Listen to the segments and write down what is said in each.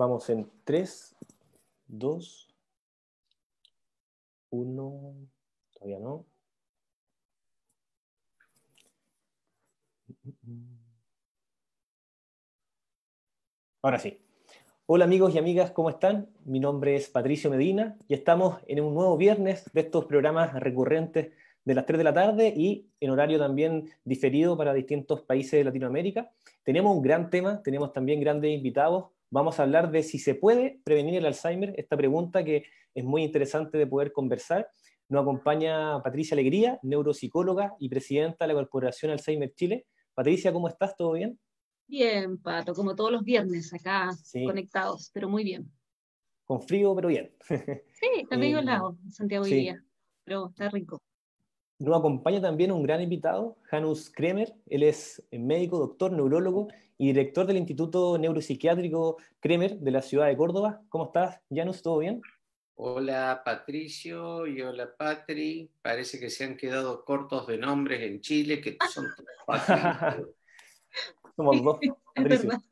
Vamos en 3, 2, 1. Todavía no. Ahora sí. Hola amigos y amigas, ¿cómo están? Mi nombre es Patricio Medina y estamos en un nuevo viernes de estos programas recurrentes de las 3 de la tarde y en horario también diferido para distintos países de Latinoamérica. Tenemos un gran tema, tenemos también grandes invitados. Vamos a hablar de si se puede prevenir el Alzheimer, esta pregunta que es muy interesante de poder conversar. Nos acompaña Patricia Alegría, neuropsicóloga y presidenta de la Corporación Alzheimer Chile. Patricia, ¿cómo estás? ¿Todo bien? Bien, Pato, como todos los viernes acá Sí, conectados, pero muy bien. con frío, pero bien. Sí, está medio Eh, helado en Santiago hoy sí, día, pero está rico. nos acompaña también un gran invitado, Janus Kremer. Él es médico, doctor, neurólogo y director del Instituto Neuropsiquiátrico Kremer de la ciudad de Córdoba. ¿Cómo estás, Janus? ¿Todo bien? Hola Patricio y hola Patri. Parece que se han quedado cortos de nombres en Chile, que son todos Patricio. Somos dos, Es Patricio. verdad.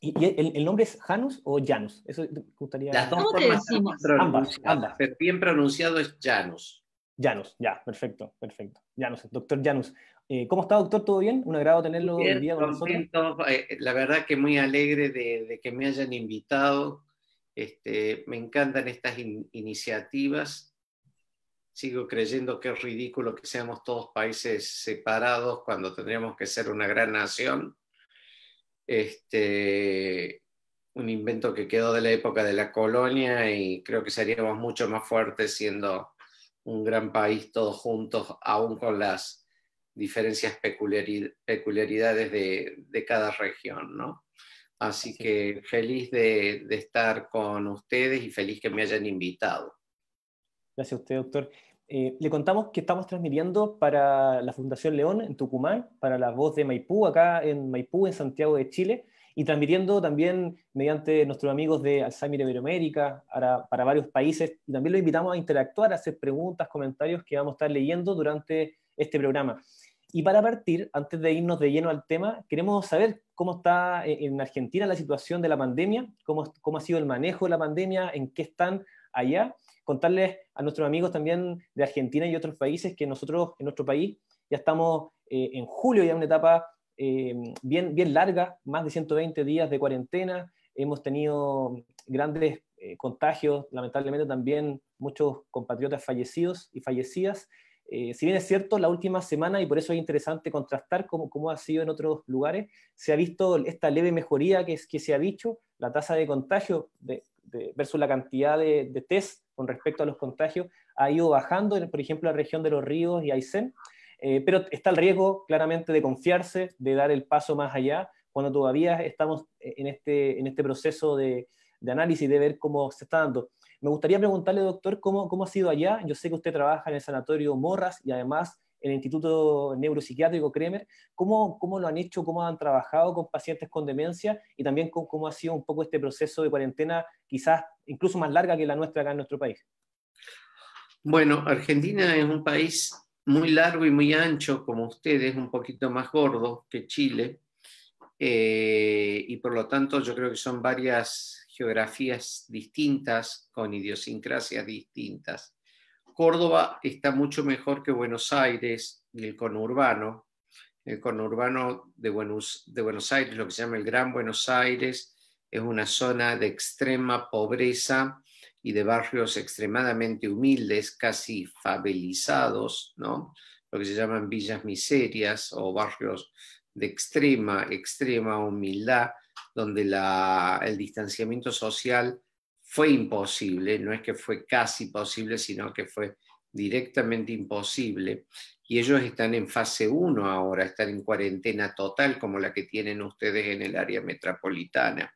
¿Y el nombre es Janus o Janus? Eso me Las gustaría... dos ¿Cómo te formas están bien decimos? Ambas, pronunciadas, ambas. pero bien pronunciado es Janus. Janus, ya, perfecto, perfecto. Janus, doctor Janus. ¿Cómo está, doctor? ¿Todo bien? Un agrado tenerlo hoy Bien, día con nosotros. contento. La verdad que muy alegre de que me hayan invitado. Me encantan estas iniciativas. Sigo creyendo que es ridículo que seamos todos países separados cuando tendríamos que ser una gran nación. Un invento que quedó de la época de la colonia y creo que seríamos mucho más fuertes siendo un gran país todos juntos, aún con las diferencias peculiaridades de cada región, ¿no? Así Así. que feliz de estar con ustedes y feliz que me hayan invitado. Gracias a usted, doctor. Le contamos que estamos transmitiendo para la Fundación León en Tucumán, para la Voz de Maipú, acá en Maipú, en Santiago de Chile, y transmitiendo también mediante nuestros amigos de Alzheimer Iberoamérica para varios países, y también los invitamos a interactuar, a hacer preguntas, comentarios que vamos a estar leyendo durante este programa. Y para partir, antes de irnos de lleno al tema, queremos saber cómo está en Argentina la situación de la pandemia, cómo ha sido el manejo de la pandemia, en qué están allá. Contarles a nuestros amigos también de Argentina y otros países que nosotros en nuestro país ya estamos en julio, ya una etapa bien larga, más de 120 días de cuarentena, hemos tenido grandes contagios, lamentablemente también muchos compatriotas fallecidos y fallecidas. Si bien es cierto, la última semana, y por eso es interesante contrastar cómo ha sido en otros lugares, se ha visto esta leve mejoría que se ha dicho, la tasa de contagio versus la cantidad de test con respecto a los contagios ha ido bajando, por ejemplo, en la región de Los Ríos y Aysén, pero está el riesgo claramente de confiarse, de dar el paso más allá, cuando todavía estamos en este proceso de análisis, de ver cómo se está dando. Me gustaría preguntarle, doctor, cómo ha sido allá. Yo sé que usted trabaja en el Sanatorio Morras y además en el Instituto Neuropsiquiátrico Kremer. ¿Cómo lo han hecho? ¿Cómo han trabajado con pacientes con demencia? Y también cómo ha sido un poco este proceso de cuarentena, quizás incluso más larga que la nuestra acá en nuestro país. Bueno, Argentina es un país muy largo y muy ancho, como ustedes, un poquito más gordo que Chile. Y por lo tanto yo creo que son varias geografías distintas, con idiosincrasias distintas. Córdoba está mucho mejor que Buenos Aires y el conurbano. El conurbano de Buenos Aires, lo que se llama el Gran Buenos Aires, es una zona de extrema pobreza y de barrios extremadamente humildes, casi favelizados, ¿no? Lo que se llaman villas miserias o barrios de extrema humildad, donde el distanciamiento social fue imposible, no es que fue casi posible, sino que fue directamente imposible. Y ellos están en fase 1 ahora, están en cuarentena total como la que tienen ustedes en el área metropolitana.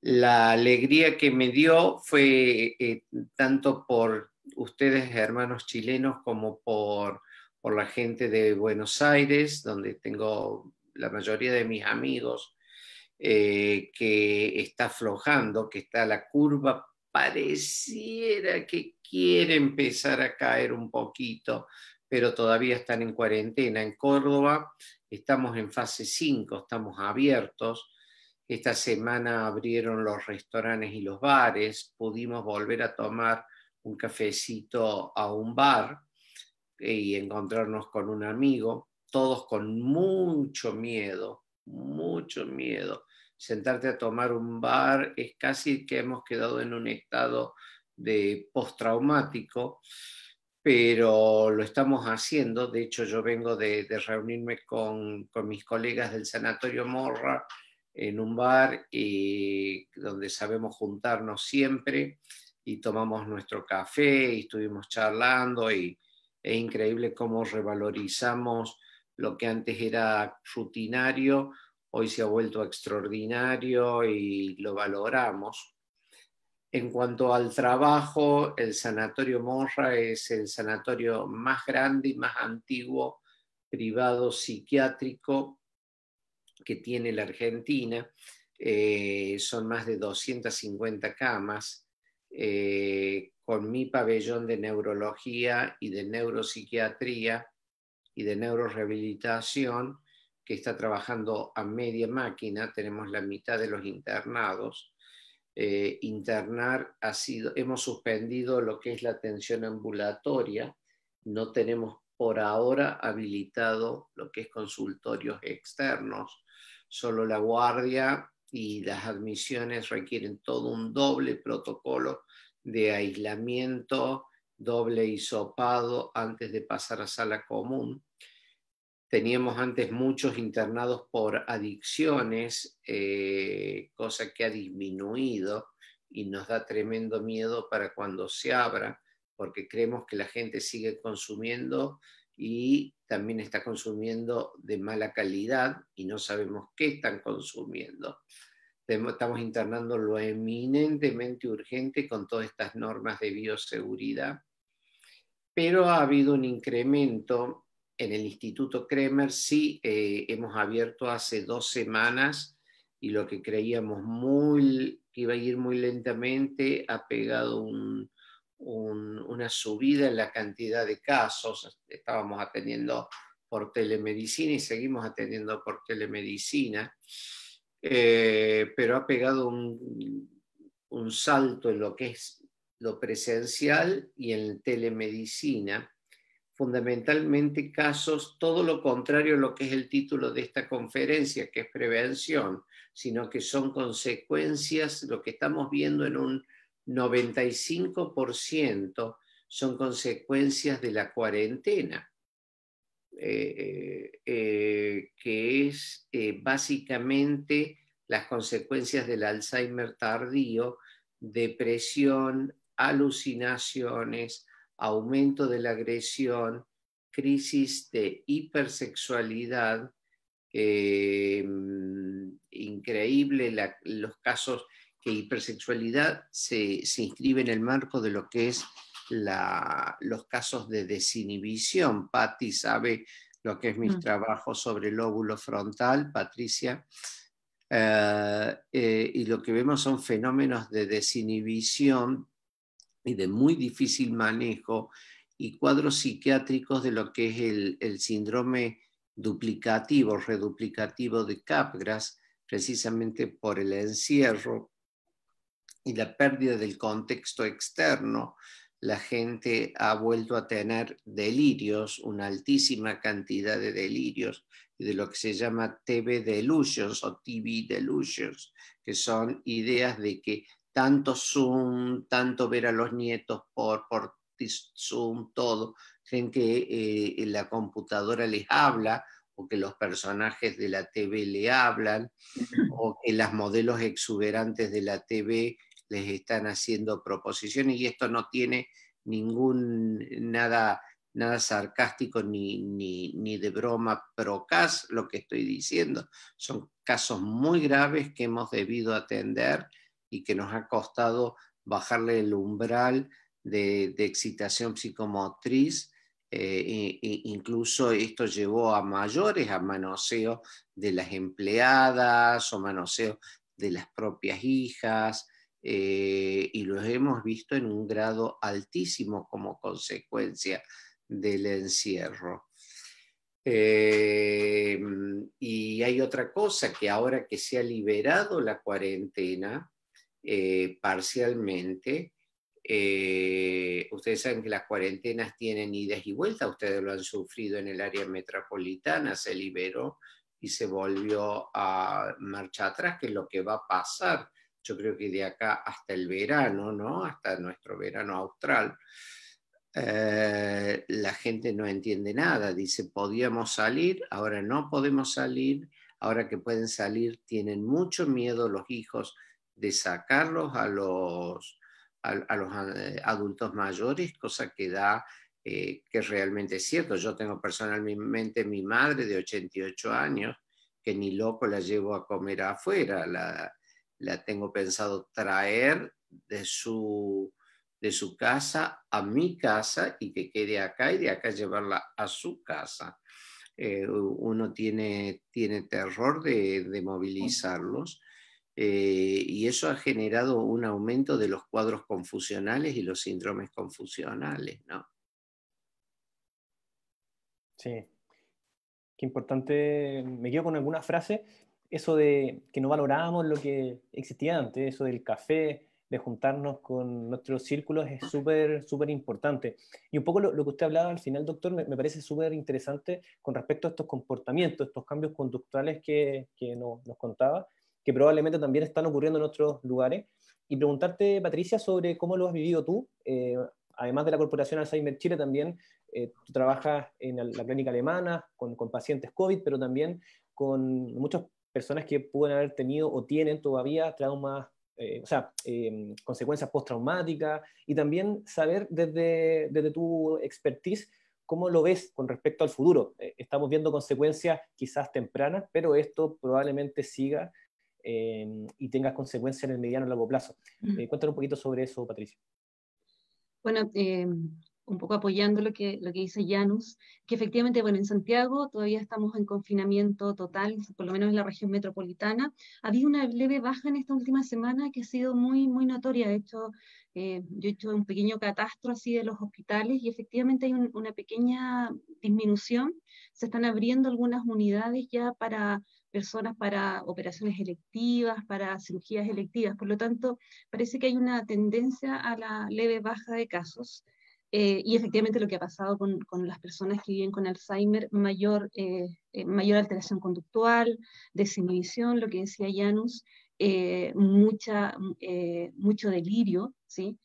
La alegría que me dio fue tanto por ustedes, hermanos chilenos, como por la gente de Buenos Aires, donde tengo la mayoría de mis amigos, que está aflojando, que está la curva, pareciera que quiere empezar a caer un poquito, pero todavía están en cuarentena. En Córdoba estamos en fase 5, estamos abiertos. Esta semana abrieron los restaurantes y los bares, pudimos volver a tomar un cafecito a un bar y encontrarnos con un amigo, todos con mucho miedo, mucho miedo. Sentarte a tomar un bar es casi que hemos quedado en un estado de postraumático, pero lo estamos haciendo. De hecho, yo vengo de reunirme con mis colegas del Sanatorio Morra en un bar donde sabemos juntarnos siempre y tomamos nuestro café y estuvimos charlando y es increíble cómo revalorizamos lo que antes era rutinario, hoy se ha vuelto extraordinario y lo valoramos. En cuanto al trabajo, el Sanatorio Morra es el sanatorio más grande y más antiguo privado psiquiátrico que tiene la Argentina. Son más de 250 camas, con mi pabellón de neurología y de neuropsiquiatría y de neurorehabilitación, que está trabajando a media máquina. Tenemos la mitad de los internados. Internar hemos suspendido lo que es la atención ambulatoria, no tenemos por ahora habilitado lo que es consultorios externos, solo la guardia y las admisiones requieren todo un doble protocolo de aislamiento, doble hisopado antes de pasar a sala común. Teníamos antes muchos internados por adicciones, cosa que ha disminuido y nos da tremendo miedo para cuando se abra, porque creemos que la gente sigue consumiendo y también está consumiendo de mala calidad y no sabemos qué están consumiendo. Estamos internando lo eminentemente urgente con todas estas normas de bioseguridad, pero ha habido un incremento. En el Instituto Kremer sí hemos abierto hace 2 semanas y lo que creíamos que iba a ir muy lentamente ha pegado una subida en la cantidad de casos. Estábamos atendiendo por telemedicina y seguimos atendiendo por telemedicina, pero ha pegado un salto en lo que es lo presencial y en telemedicina. Fundamentalmente casos, todo lo contrario a lo que es el título de esta conferencia, que es prevención, sino que son consecuencias. Lo que estamos viendo en un 95% son consecuencias de la cuarentena, que es básicamente las consecuencias del Alzheimer tardío, depresión, alucinaciones, aumento de la agresión, crisis de hipersexualidad, increíble los casos que hipersexualidad se inscribe en el marco de lo que es los casos de desinhibición. Patti sabe lo que es mis trabajos sobre el lóbulo frontal, Patricia. Y lo que vemos son fenómenos de desinhibición y de muy difícil manejo y cuadros psiquiátricos de lo que es el síndrome duplicativo, reduplicativo de Capgras, precisamente por el encierro y la pérdida del contexto externo. La gente ha vuelto a tener delirios, una altísima cantidad de delirios, de lo que se llama TV delusions o TV delusions, que son ideas de que tanto Zoom, tanto ver a los nietos por Zoom, todo, creen que la computadora les habla o que los personajes de la TV le hablan o que las modelos exuberantes de la TV les están haciendo proposiciones, y esto no tiene nada sarcástico ni de broma procas lo que estoy diciendo. Son casos muy graves que hemos debido atender y que nos ha costado bajarle el umbral de excitación psicomotriz. Incluso esto llevó a mayores, a manoseo de las empleadas o manoseo de las propias hijas, y los hemos visto en un grado altísimo como consecuencia del encierro. Y hay otra cosa, que ahora que se ha liberado la cuarentena parcialmente, ustedes saben que las cuarentenas tienen idas y vueltas, ustedes lo han sufrido en el área metropolitana, se liberó y se volvió a marcha atrás, que es lo que va a pasar, yo creo que de acá hasta el verano, ¿no? Hasta nuestro verano austral. La gente no entiende nada, dice, podíamos salir, ahora no podemos salir, ahora que pueden salir tienen mucho miedo los hijos de sacarlos a los adultos mayores, cosa que da, que realmente es cierto. Yo tengo personalmente mi madre de 88 años, que ni loco la llevo a comer afuera, la tengo pensado traer de su casa a mi casa y que quede acá y de acá llevarla a su casa. Uno tiene terror de movilizarlos y eso ha generado un aumento de los cuadros confusionales y los síndromes confusionales, ¿no? Sí, qué importante. Me quedo con alguna frase, eso de que no valorábamos lo que existía antes, eso del café, de juntarnos con nuestros círculos es súper, súper importante. Y un poco lo que usted hablaba al final, doctor, me parece súper interesante con respecto a estos comportamientos, estos cambios conductuales que nos contaba, que probablemente también están ocurriendo en otros lugares. Y preguntarte, Patricia, sobre cómo lo has vivido tú, además de la Corporación Alzheimer Chile, también tú trabajas en la clínica alemana con pacientes COVID, pero también con muchas personas que pueden haber tenido o tienen todavía traumas, consecuencias postraumáticas, y también saber desde tu expertise cómo lo ves con respecto al futuro. Estamos viendo consecuencias quizás tempranas, pero esto probablemente siga y tenga consecuencias en el mediano y largo plazo. Cuéntanos un poquito sobre eso, Patricia. Bueno, un poco apoyando lo que dice Janus, que efectivamente, bueno, en Santiago todavía estamos en confinamiento total, por lo menos en la región metropolitana. Ha habido una leve baja en esta última semana que ha sido muy, muy notoria. De hecho, yo he hecho un pequeño catastro así de los hospitales y efectivamente hay una pequeña disminución. Se están abriendo algunas unidades ya para personas para operaciones electivas, para cirugías electivas. Por lo tanto, parece que hay una tendencia a la leve baja de casos. Y efectivamente lo que ha pasado con las personas que viven con Alzheimer, mayor alteración conductual, desinhibición, lo que decía Janus, mucho delirio, ¿sí?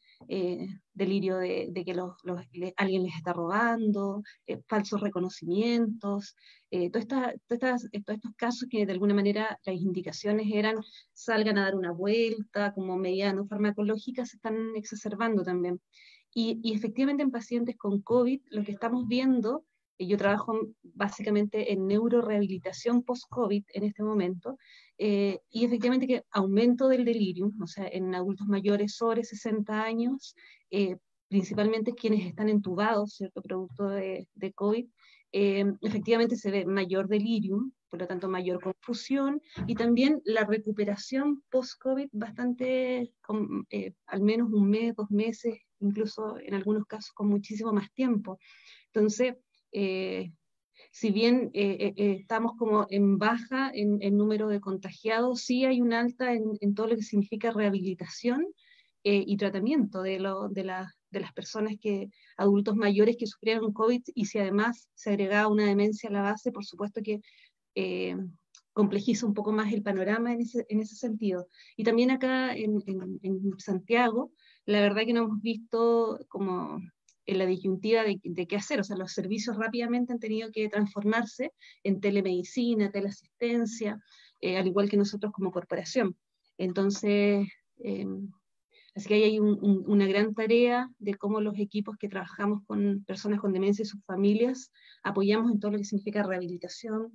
Delirio de que alguien les está robando, falsos reconocimientos, todos estos casos que de alguna manera las indicaciones eran salgan a dar una vuelta como medida no farmacológica, se están exacerbando también. Y efectivamente en pacientes con COVID lo que estamos viendo, yo trabajo básicamente en neurorehabilitación post-COVID en este momento, y efectivamente que aumento del delirium, o sea, en adultos mayores sobre 60 años, principalmente quienes están entubados, ¿cierto?, producto de COVID, efectivamente se ve mayor delirium, por lo tanto mayor confusión, y también la recuperación post-COVID bastante, al menos un mes, 2 meses, incluso en algunos casos con muchísimo más tiempo. Entonces, si bien estamos como en baja en número de contagiados, sí hay un alta en todo lo que significa rehabilitación y tratamiento de las personas adultos mayores que sufrieron COVID, y si además se agregaba una demencia a la base, por supuesto que complejiza un poco más el panorama en ese sentido. Y también acá en Santiago, la verdad que no hemos visto como en la disyuntiva de qué hacer, o sea, los servicios rápidamente han tenido que transformarse en telemedicina, teleasistencia, al igual que nosotros como corporación. Entonces, así que ahí hay una gran tarea de cómo los equipos que trabajamos con personas con demencia y sus familias apoyamos en todo lo que significa rehabilitación.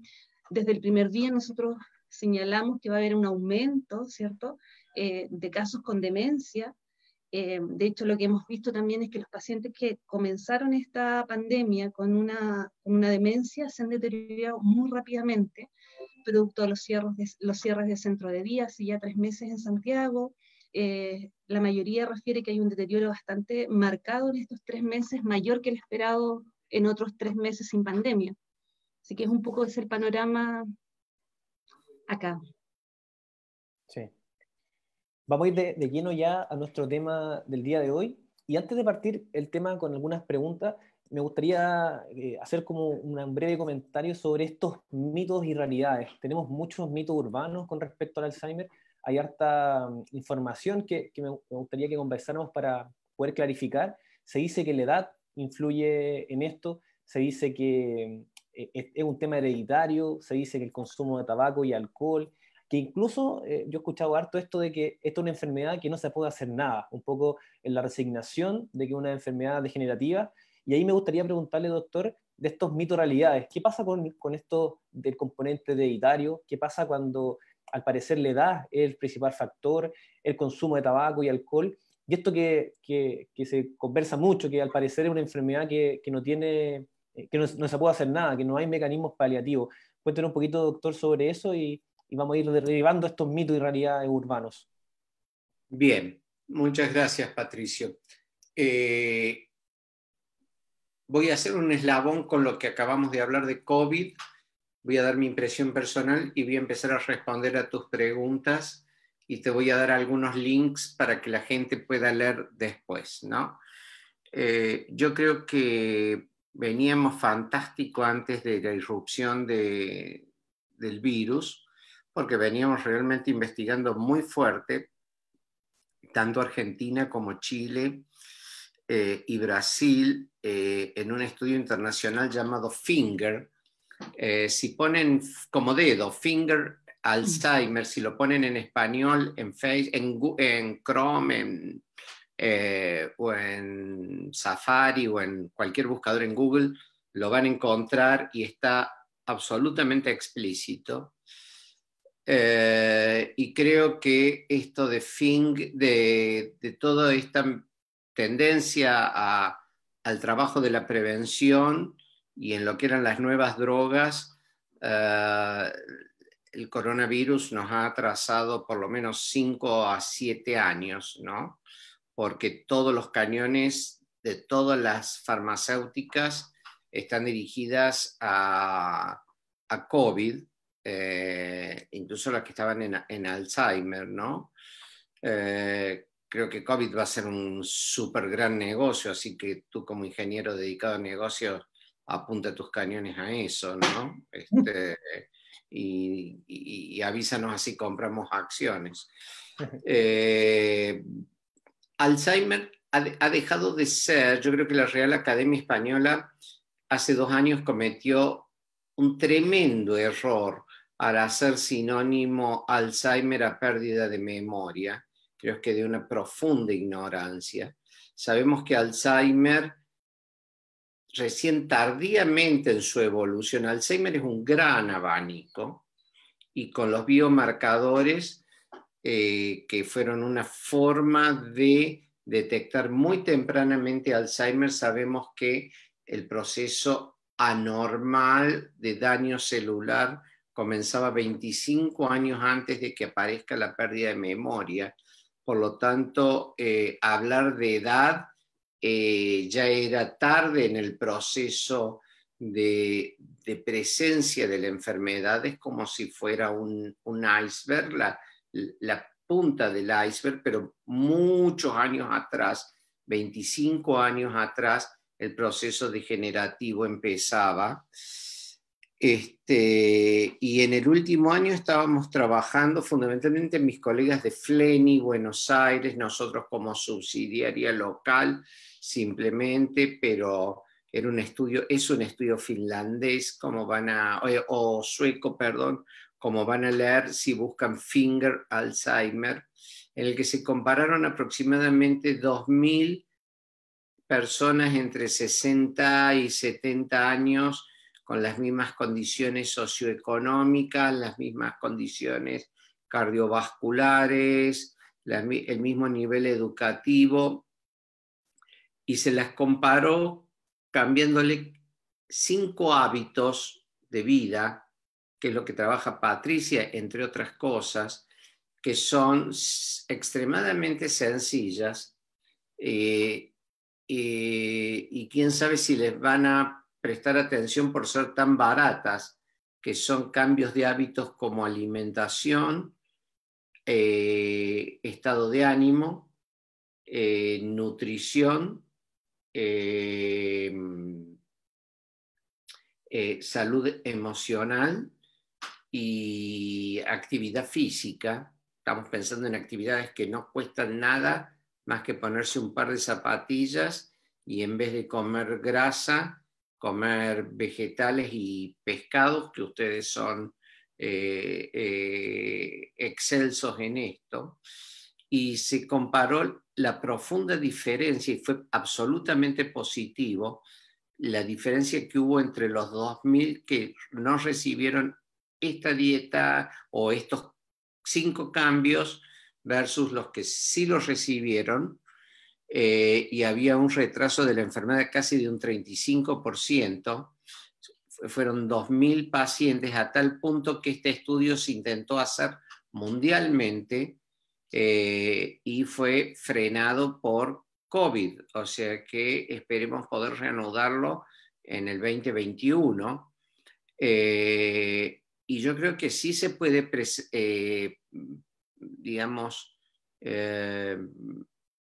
Desde el primer día nosotros señalamos que va a haber un aumento, ¿cierto?, de casos con demencia. De hecho, lo que hemos visto también es que los pacientes que comenzaron esta pandemia con una demencia se han deteriorado muy rápidamente, producto de los cierres de centro de día, hace ya 3 meses en Santiago. La mayoría refiere que hay un deterioro bastante marcado en estos 3 meses, mayor que el esperado en otros 3 meses sin pandemia. Así que es un poco ese el panorama acá. Sí. Vamos a ir de lleno ya a nuestro tema del día de hoy. Y antes de partir el tema con algunas preguntas, me gustaría hacer como un breve comentario sobre estos mitos y realidades. Tenemos muchos mitos urbanos con respecto al Alzheimer. Hay harta información que me gustaría que conversáramos para poder clarificar. Se dice que la edad influye en esto, se dice que es un tema hereditario, se dice que el consumo de tabaco y alcohol, que incluso yo he escuchado harto esto de que esto es una enfermedad que no se puede hacer nada, un poco en la resignación de que es una enfermedad degenerativa. Y ahí me gustaría preguntarle, doctor, de estos mitos realidades, ¿qué pasa con esto del componente hereditario? ¿Qué pasa cuando al parecer la edad es el principal factor, el consumo de tabaco y alcohol? Y esto que se conversa mucho, que al parecer es una enfermedad que no tiene, no se puede hacer nada, que no hay mecanismos paliativos. Cuéntenos un poquito, doctor, sobre eso y vamos a ir derribando estos mitos y realidades urbanos. Bien, muchas gracias, Patricio. Voy a hacer un eslabón con lo que acabamos de hablar de COVID. Voy a dar mi impresión personal y voy a empezar a responder a tus preguntas y te voy a dar algunos links para que la gente pueda leer después, ¿no? Yo creo que veníamos fantástico antes de la irrupción del virus, porque veníamos realmente investigando muy fuerte, tanto Argentina como Chile y Brasil, en un estudio internacional llamado FINGER. Si ponen como dedo, FINGER Alzheimer, si lo ponen en español, en Chrome, o en Safari o en cualquier buscador en Google, lo van a encontrar y está absolutamente explícito. Y creo que esto de toda esta tendencia al trabajo de la prevención y en lo que eran las nuevas drogas, el coronavirus nos ha atrasado por lo menos 5 a 7 años, ¿no? Porque todos los cañones de todas las farmacéuticas están dirigidas a COVID, incluso las que estaban en Alzheimer, ¿no? Creo que COVID va a ser un súper gran negocio, así que tú como ingeniero dedicado a negocios, apunta tus cañones a eso, ¿no? Y avísanos así compramos acciones. Alzheimer ha dejado de ser, yo creo que la Real Academia Española hace 2 años cometió un tremendo error al hacer sinónimo Alzheimer a pérdida de memoria. Creo que de una profunda ignorancia. Sabemos que Alzheimer, recién tardíamente en su evolución, Alzheimer es un gran abanico y con los biomarcadores que fueron una forma de detectar muy tempranamente Alzheimer, sabemos que el proceso anormal de daño celular comenzaba 25 años antes de que aparezca la pérdida de memoria. Por lo tanto, hablar de edad ya era tarde en el proceso de presencia de la enfermedad. Es como si fuera un iceberg, la punta del iceberg, pero muchos años atrás, 25 años atrás, el proceso degenerativo empezaba. Y en el último año estábamos trabajando fundamentalmente mis colegas de FLENI, Buenos Aires, nosotros como subsidiaria local simplemente, pero es un estudio finlandés, o sueco, perdón, como van a leer si buscan FINGER Alzheimer, en el que se compararon aproximadamente 2.000 personas entre 60 y 70 años con las mismas condiciones socioeconómicas, las mismas condiciones cardiovasculares, el mismo nivel educativo, y se las comparó cambiándole 5 hábitos de vida, que es lo que trabaja Patricia, entre otras cosas, que son extremadamente sencillas, y quién sabe si les van a prestar atención por ser tan baratas, que son cambios de hábitos como alimentación, estado de ánimo, nutrición, salud emocional y actividad física. Estamos pensando en actividades que no cuestan nada más que ponerse un par de zapatillas y en vez de comer grasa, comer vegetales y pescados, que ustedes son excelsos en esto. Y se comparó la profunda diferencia, y fue absolutamente positivo, la diferencia que hubo entre los 2.000 que no recibieron esta dieta o estos 5 cambios versus los que sí los recibieron, y había un retraso de la enfermedad casi de un 35%. Fueron 2.000 pacientes, a tal punto que este estudio se intentó hacer mundialmente y fue frenado por COVID, o sea que esperemos poder reanudarlo en el 2021. Y yo creo que sí se puede, digamos,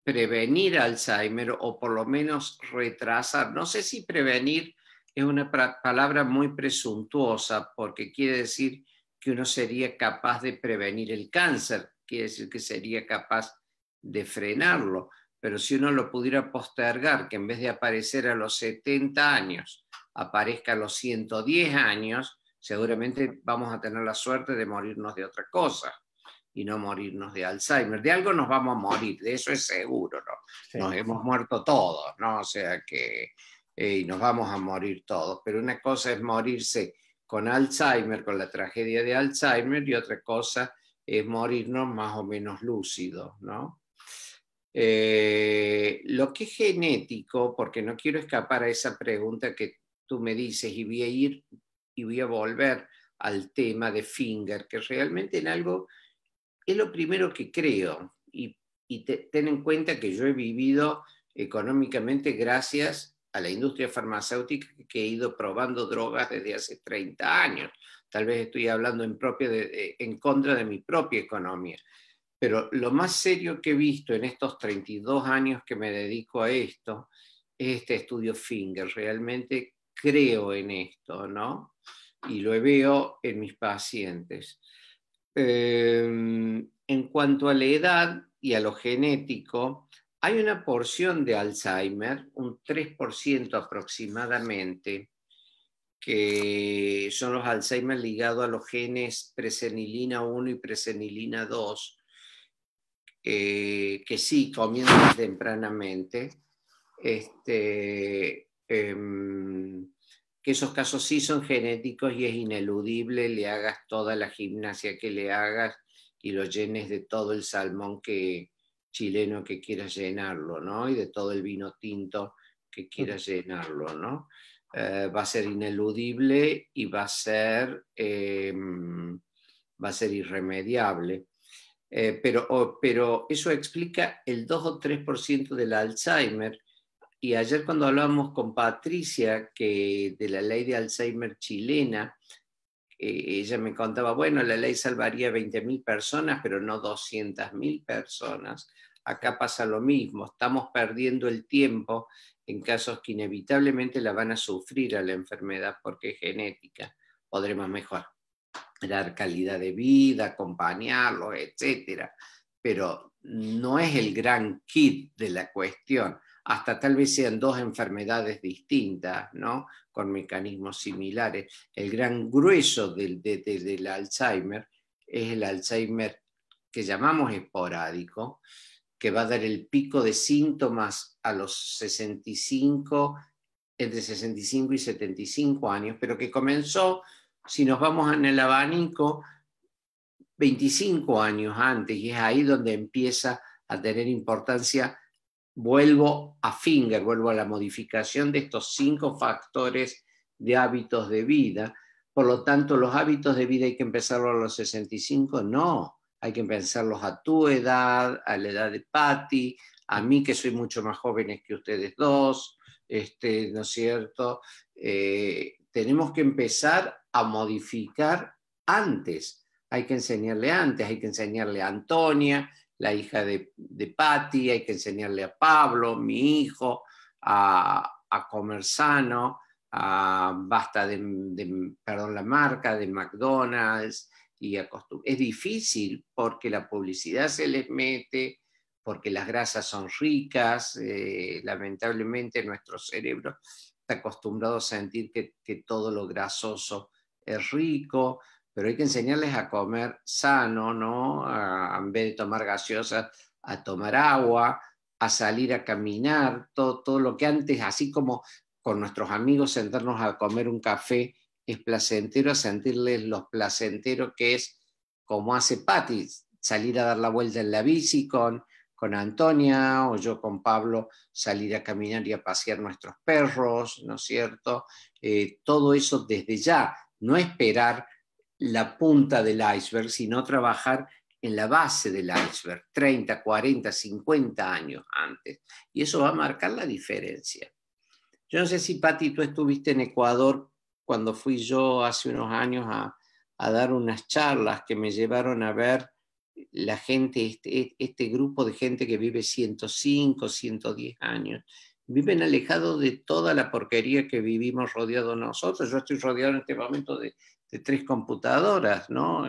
prevenir Alzheimer, o por lo menos retrasar. No sé si prevenir es una palabra muy presuntuosa, porque quiere decir que uno sería capaz de prevenir el cáncer, quiere decir que sería capaz de frenarlo, pero si uno lo pudiera postergar, que en vez de aparecer a los 70 años, aparezca a los 110 años, seguramente vamos a tener la suerte de morirnos de otra cosa y no morirnos de Alzheimer. De algo nos vamos a morir, de eso es seguro, ¿no? Sí. Nos hemos muerto todos, ¿no? O sea que y nos vamos a morir todos, pero una cosa es morirse con Alzheimer, con la tragedia de Alzheimer, y otra cosa es morirnos más o menos lúcidos, ¿no? Lo que es genético, porque no quiero escapar a esa pregunta que tú me dices, y voy a volver al tema de Finger, que realmente en algo es lo primero que creo, y ten en cuenta que yo he vivido económicamente gracias a la industria farmacéutica, que he ido probando drogas desde hace 30 años. Tal vez estoy hablando en contra de mi propia economía. Pero lo más serio que he visto en estos 32 años que me dedico a esto es este estudio Finger. Realmente creo en esto, ¿no? Y lo veo en mis pacientes. En cuanto a la edad y a lo genético, hay una porción de Alzheimer, un 3% aproximadamente, que son los Alzheimer ligados a los genes presenilina 1 y presenilina 2, que sí comienzan tempranamente, que esos casos sí son genéticos y es ineludible, le hagas toda la gimnasia que le hagas y lo llenes de todo el salmón chileno que quieras llenarlo, ¿no? Y de todo el vino tinto que quieras llenarlo, ¿no? Va a ser ineludible y va a ser irremediable. Pero eso explica el 2 o 3% del Alzheimer. Y ayer, cuando hablábamos con Patricia de la ley de Alzheimer chilena, ella me contaba, bueno, la ley salvaría 20.000 personas, pero no 200.000 personas. Acá pasa lo mismo, estamos perdiendo el tiempo en casos que inevitablemente la van a sufrir a la enfermedad porque es genética. Podremos mejorar calidad de vida, acompañarlos, etc. Pero no es el gran kit de la cuestión. Hasta tal vez sean 2 enfermedades distintas, ¿no? Con mecanismos similares. El gran grueso del Alzheimer es el Alzheimer que llamamos esporádico, que va a dar el pico de síntomas a los entre 65 y 75 años, pero que comenzó, si nos vamos en el abanico, 25 años antes, y es ahí donde empieza a tener importancia. Vuelvo a Finger, vuelvo a la modificación de estos 5 factores de hábitos de vida. Por lo tanto, los hábitos de vida hay que empezarlos a los 65, no, hay que empezarlos a tu edad, a la edad de Patty, a mí que soy mucho más joven que ustedes dos, ¿no es cierto? Tenemos que empezar a modificar antes. Hay que enseñarle antes, hay que enseñarle a Antonia, la hija de Patti, hay que enseñarle a Pablo, mi hijo, a comer sano, basta perdón la marca, de McDonald's, es difícil porque la publicidad se les mete, porque las grasas son ricas, lamentablemente nuestro cerebro está acostumbrado a sentir que todo lo grasoso es rico, pero hay que enseñarles a comer sano, ¿no? En vez de tomar gaseosa, a tomar agua, a salir a caminar, todo lo que antes, así como con nuestros amigos sentarnos a comer un café, es placentero, a sentirles lo placentero que es, como hace Patti, salir a dar la vuelta en la bici con Antonia, o yo con Pablo, salir a caminar y a pasear nuestros perros, ¿no es cierto? Todo eso desde ya, no esperar la punta del iceberg, sino trabajar en la base del iceberg, 30, 40, 50 años antes. Y eso va a marcar la diferencia. Yo no sé si, Patti, tú estuviste en Ecuador cuando fui yo hace unos años a dar unas charlas que me llevaron a ver la gente, este grupo de gente que vive 105, 110 años. Viven alejados de toda la porquería que vivimos rodeados nosotros. Yo estoy rodeado en este momento de 3 computadoras, ¿no?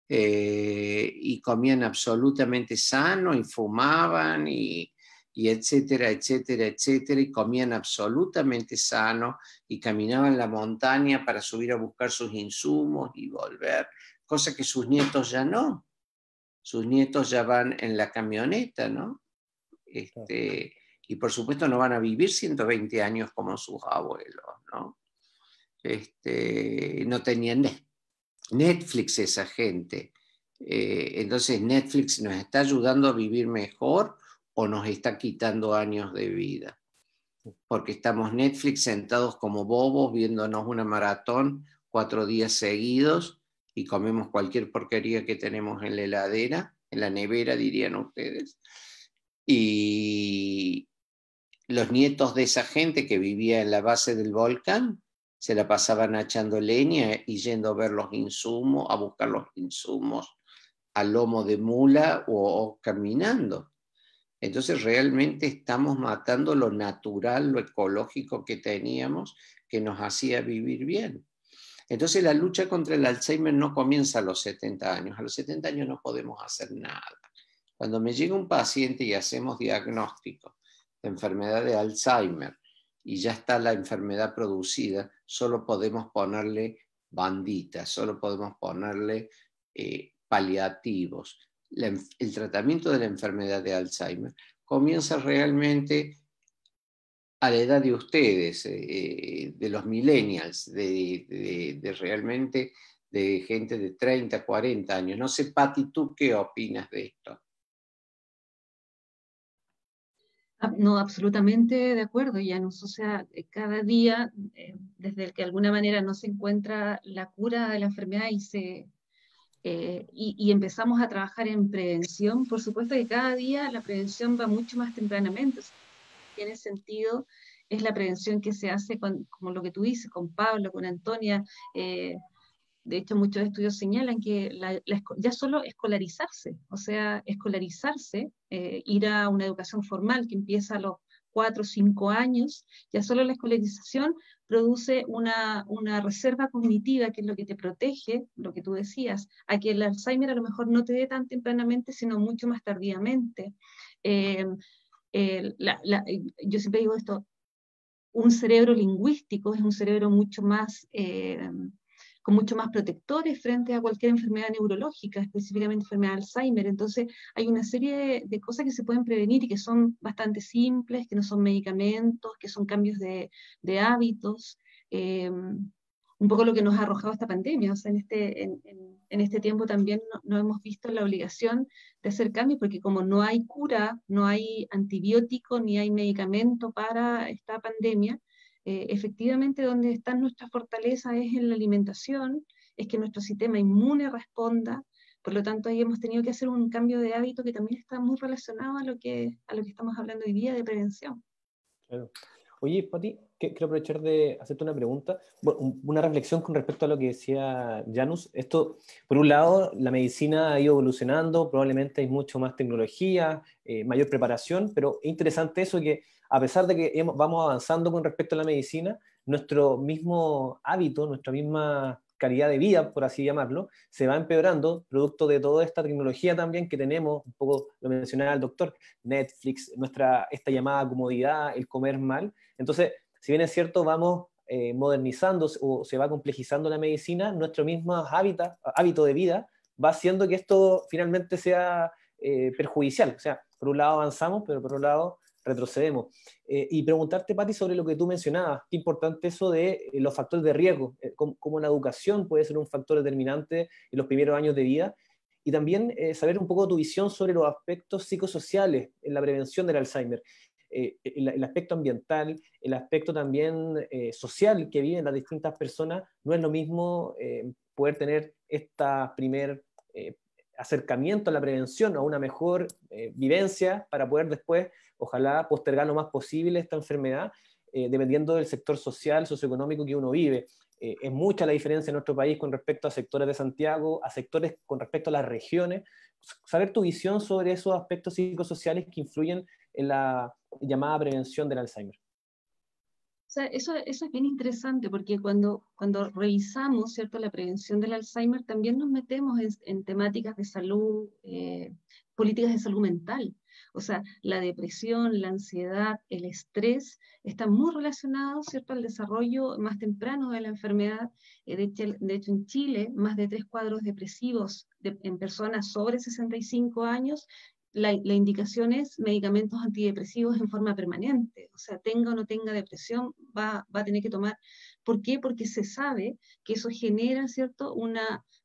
Y comían absolutamente sano y fumaban y etcétera, etcétera, etcétera, y comían absolutamente sano y caminaban la montaña para subir a buscar sus insumos y volver, cosa que sus nietos ya no. Sus nietos ya van en la camioneta, ¿no? Y por supuesto no van a vivir 120 años como sus abuelos, ¿no? No tenían Netflix esa gente. Entonces Netflix nos está ayudando a vivir mejor o nos está quitando años de vida. Porque estamos Netflix sentados como bobos viéndonos una maratón 4 días seguidos y comemos cualquier porquería que tenemos en la heladera, en la nevera dirían ustedes. Y los nietos de esa gente que vivía en la base del volcán se la pasaban echando leña y yendo a ver los insumos, a buscar los insumos al lomo de mula o caminando. Entonces realmente estamos matando lo natural, lo ecológico que teníamos, que nos hacía vivir bien. Entonces la lucha contra el Alzheimer no comienza a los 70 años. A los 70 años no podemos hacer nada. Cuando me llega un paciente y hacemos diagnóstico de enfermedad de Alzheimer y ya está la enfermedad producida, solo podemos ponerle banditas, solo podemos ponerle paliativos. El tratamiento de la enfermedad de Alzheimer comienza realmente a la edad de ustedes, de los millennials, de realmente de gente de 30, 40 años. No sé, Patti, ¿tú qué opinas de esto? No, absolutamente de acuerdo, Janus. O sea, cada día, desde el que de alguna manera no se encuentra la cura de la enfermedad y empezamos a trabajar en prevención, por supuesto que cada día la prevención va mucho más tempranamente. O sea, tiene sentido, es la prevención que se hace como lo que tú dices, con Pablo, con Antonia. De hecho, muchos estudios señalan que ya solo escolarizarse, o sea, ir a una educación formal que empieza a los 4 o 5 años, ya solo la escolarización produce una reserva cognitiva, que es lo que te protege, lo que tú decías, a que el Alzheimer a lo mejor no te dé tan tempranamente, sino mucho más tardíamente. Yo siempre digo esto, un cerebro lingüístico es un cerebro mucho más... con mucho más protectores frente a cualquier enfermedad neurológica, específicamente enfermedad de Alzheimer. Entonces, hay una serie de cosas que se pueden prevenir y que son bastante simples, que no son medicamentos, que son cambios de hábitos. Un poco lo que nos ha arrojado esta pandemia. O sea, en este tiempo también no hemos visto la obligación de hacer cambios, porque como no hay cura, no hay antibiótico, ni hay medicamento para esta pandemia, efectivamente donde están nuestras fortalezas es en la alimentación, es que nuestro sistema inmune responda. Por lo tanto, ahí hemos tenido que hacer un cambio de hábito que también está muy relacionado a lo que estamos hablando hoy día de prevención. Claro. Oye, Pati, quiero aprovechar de hacerte una pregunta, bueno, una reflexión con respecto a lo que decía Janus. Esto, por un lado, la medicina ha ido evolucionando, probablemente hay mucho más tecnología, mayor preparación, pero es interesante eso que a pesar de que vamos avanzando con respecto a la medicina, nuestro mismo hábito, nuestra misma calidad de vida, por así llamarlo, se va empeorando, producto de toda esta tecnología también que tenemos, un poco lo mencionaba el doctor, Netflix, esta llamada comodidad, el comer mal. Entonces, si bien es cierto, vamos modernizando o se va complejizando la medicina, nuestro mismo hábito de vida va haciendo que esto finalmente sea perjudicial. O sea, por un lado avanzamos, pero por otro lado retrocedemos. Y preguntarte, Pati, sobre lo que tú mencionabas, qué importante eso de los factores de riesgo, cómo la educación puede ser un factor determinante en los primeros años de vida, y también saber un poco tu visión sobre los aspectos psicosociales en la prevención del Alzheimer. El aspecto ambiental, el aspecto también social que viven las distintas personas, no es lo mismo poder tener esta primer acercamiento a la prevención, a una mejor vivencia para poder después, ojalá, postergar lo más posible esta enfermedad, dependiendo del sector social, socioeconómico que uno vive. Es mucha la diferencia en nuestro país con respecto a sectores de Santiago, a sectores con respecto a las regiones. Saber tu visión sobre esos aspectos psicosociales que influyen en la llamada prevención del Alzheimer. O sea, eso es bien interesante porque cuando revisamos, ¿cierto?, la prevención del Alzheimer, también nos metemos en temáticas de salud, políticas de salud mental. O sea, la depresión, la ansiedad, el estrés están muy relacionados, ¿cierto?, al desarrollo más temprano de la enfermedad. De hecho, en Chile, más de 3 cuadros depresivos en personas sobre 65 años, la indicación es medicamentos antidepresivos en forma permanente. O sea, tenga o no tenga depresión, va a tener que tomar. ¿Por qué? Porque se sabe que eso genera, ¿cierto?,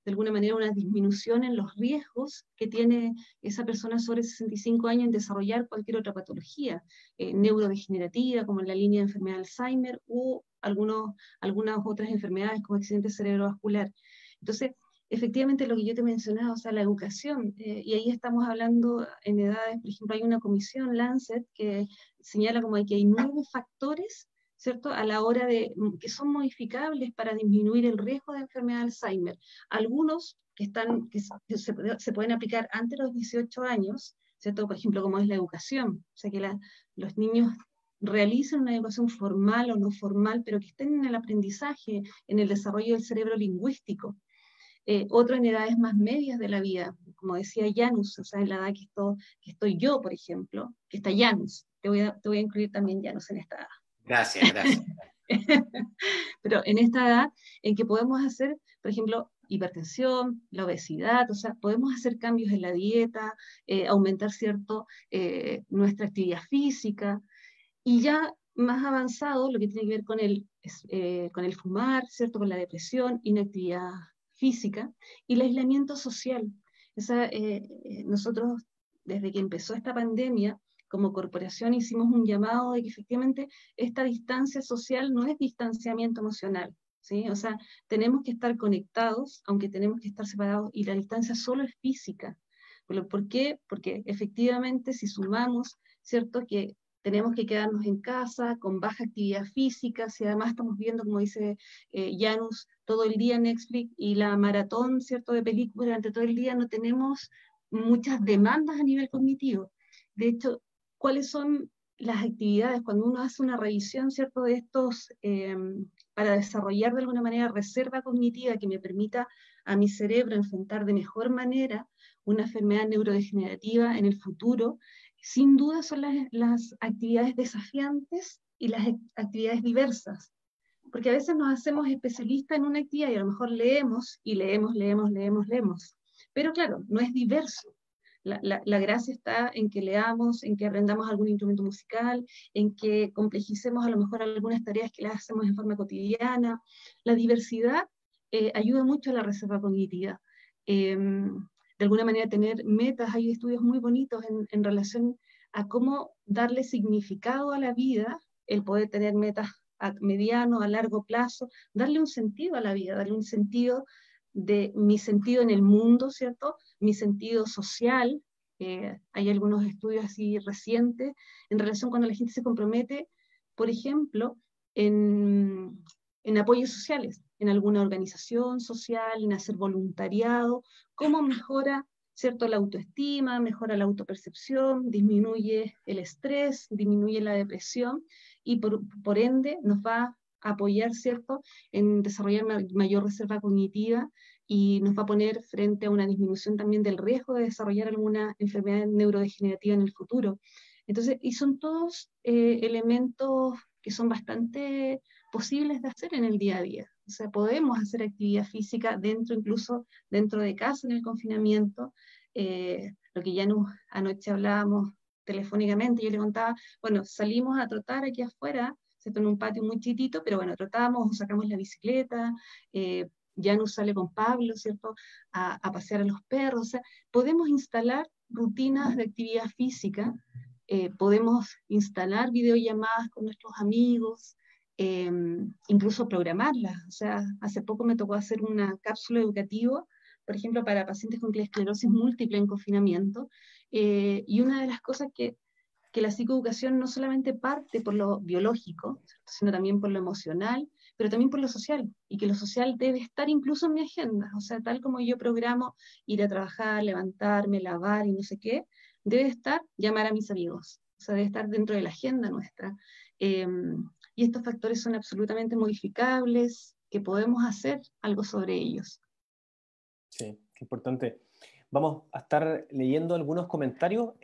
de alguna manera una disminución en los riesgos que tiene esa persona sobre 65 años en desarrollar cualquier otra patología neurodegenerativa, como en la línea de enfermedad de Alzheimer, u algunas otras enfermedades como accidente cerebrovascular. Entonces, efectivamente, lo que yo te mencionaba, o sea, la educación, y ahí estamos hablando en edades, por ejemplo, hay una comisión, Lancet, que señala como que hay 9 factores, ¿cierto?, a la hora que son modificables para disminuir el riesgo de enfermedad de Alzheimer. Algunos que se pueden aplicar antes de los 18 años, ¿cierto?, por ejemplo, como es la educación, o sea, que los niños realicen una educación formal o no formal, pero que estén en el aprendizaje, en el desarrollo del cerebro lingüístico. Otro en edades más medias de la vida, como decía Janus, o sea, en la edad que estoy yo, por ejemplo, que está Janus. Te voy a incluir también Janus en esta edad. Gracias. Pero en esta edad en que podemos hacer, por ejemplo, hipertensión, la obesidad, o sea, podemos hacer cambios en la dieta, aumentar, ¿cierto?, nuestra actividad física, y ya más avanzado, lo que tiene que ver con el fumar, ¿cierto?, con la depresión, inactividad física y el aislamiento social. Nosotros, desde que empezó esta pandemia, como corporación hicimos un llamado de que efectivamente esta distancia social no es distanciamiento emocional, ¿sí? O sea, tenemos que estar conectados, aunque tenemos que estar separados, y la distancia solo es física. ¿Por qué? Porque efectivamente si sumamos, ¿cierto?, que tenemos que quedarnos en casa con baja actividad física, si además estamos viendo, como dice Janus, todo el día Netflix y la maratón, ¿cierto?, de películas durante todo el día, no tenemos muchas demandas a nivel cognitivo. De hecho, ¿cuáles son las actividades? Cuando uno hace una revisión, ¿cierto?, de estos, para desarrollar de alguna manera reserva cognitiva que me permita a mi cerebro enfrentar de mejor manera una enfermedad neurodegenerativa en el futuro, sin duda son las actividades desafiantes y las actividades diversas. Porque a veces nos hacemos especialistas en una actividad y a lo mejor leemos y leemos. Pero claro, no es diverso. La gracia está en que leamos, en que aprendamos algún instrumento musical, en que complejicemos a lo mejor algunas tareas que las hacemos en forma cotidiana. La diversidad ayuda mucho a la reserva cognitiva. De alguna manera tener metas, hay estudios muy bonitos en relación a cómo darle significado a la vida, el poder tener metas a mediano, a largo plazo, darle un sentido a la vida, darle un sentido de mi sentido en el mundo, ¿cierto?, mi sentido social. Hay algunos estudios así recientes en relación cuando la gente se compromete por ejemplo, en apoyos sociales, en alguna organización social, en hacer voluntariado, cómo mejora, ¿cierto?, la autoestima, mejora la autopercepción, disminuye el estrés, disminuye la depresión, y por ende nos va a apoyar, ¿cierto?, en desarrollar mayor reserva cognitiva, y nos va a poner frente a una disminución también del riesgo de desarrollar alguna enfermedad neurodegenerativa en el futuro. Entonces, y son todos elementos que son bastante posibles de hacer en el día a día. O sea, podemos hacer actividad física incluso dentro de casa en el confinamiento. Lo que ya anoche hablábamos telefónicamente, yo le contaba, bueno, salimos a trotar aquí afuera, ¿cierto?, en un patio muy chiquitito, pero bueno, trotamos o sacamos la bicicleta, ya nos sale con Pablo, ¿cierto?, a pasear a los perros. O sea, podemos instalar rutinas de actividad física, podemos instalar videollamadas con nuestros amigos, incluso programarlas. O sea, hace poco me tocó hacer una cápsula educativa, por ejemplo, para pacientes con esclerosis múltiple en confinamiento, y una de las cosas que la psicoeducación no solamente parte por lo biológico, sino también por lo emocional, pero también por lo social, y que lo social debe estar incluso en mi agenda. O sea, tal como yo programo ir a trabajar, levantarme, lavar y no sé qué, debe estar llamar a mis amigos. O sea, debe estar dentro de la agenda nuestra. Y estos factores son absolutamente modificables, que podemos hacer algo sobre ellos. Sí, qué importante. Vamos a estar leyendo algunos comentarios,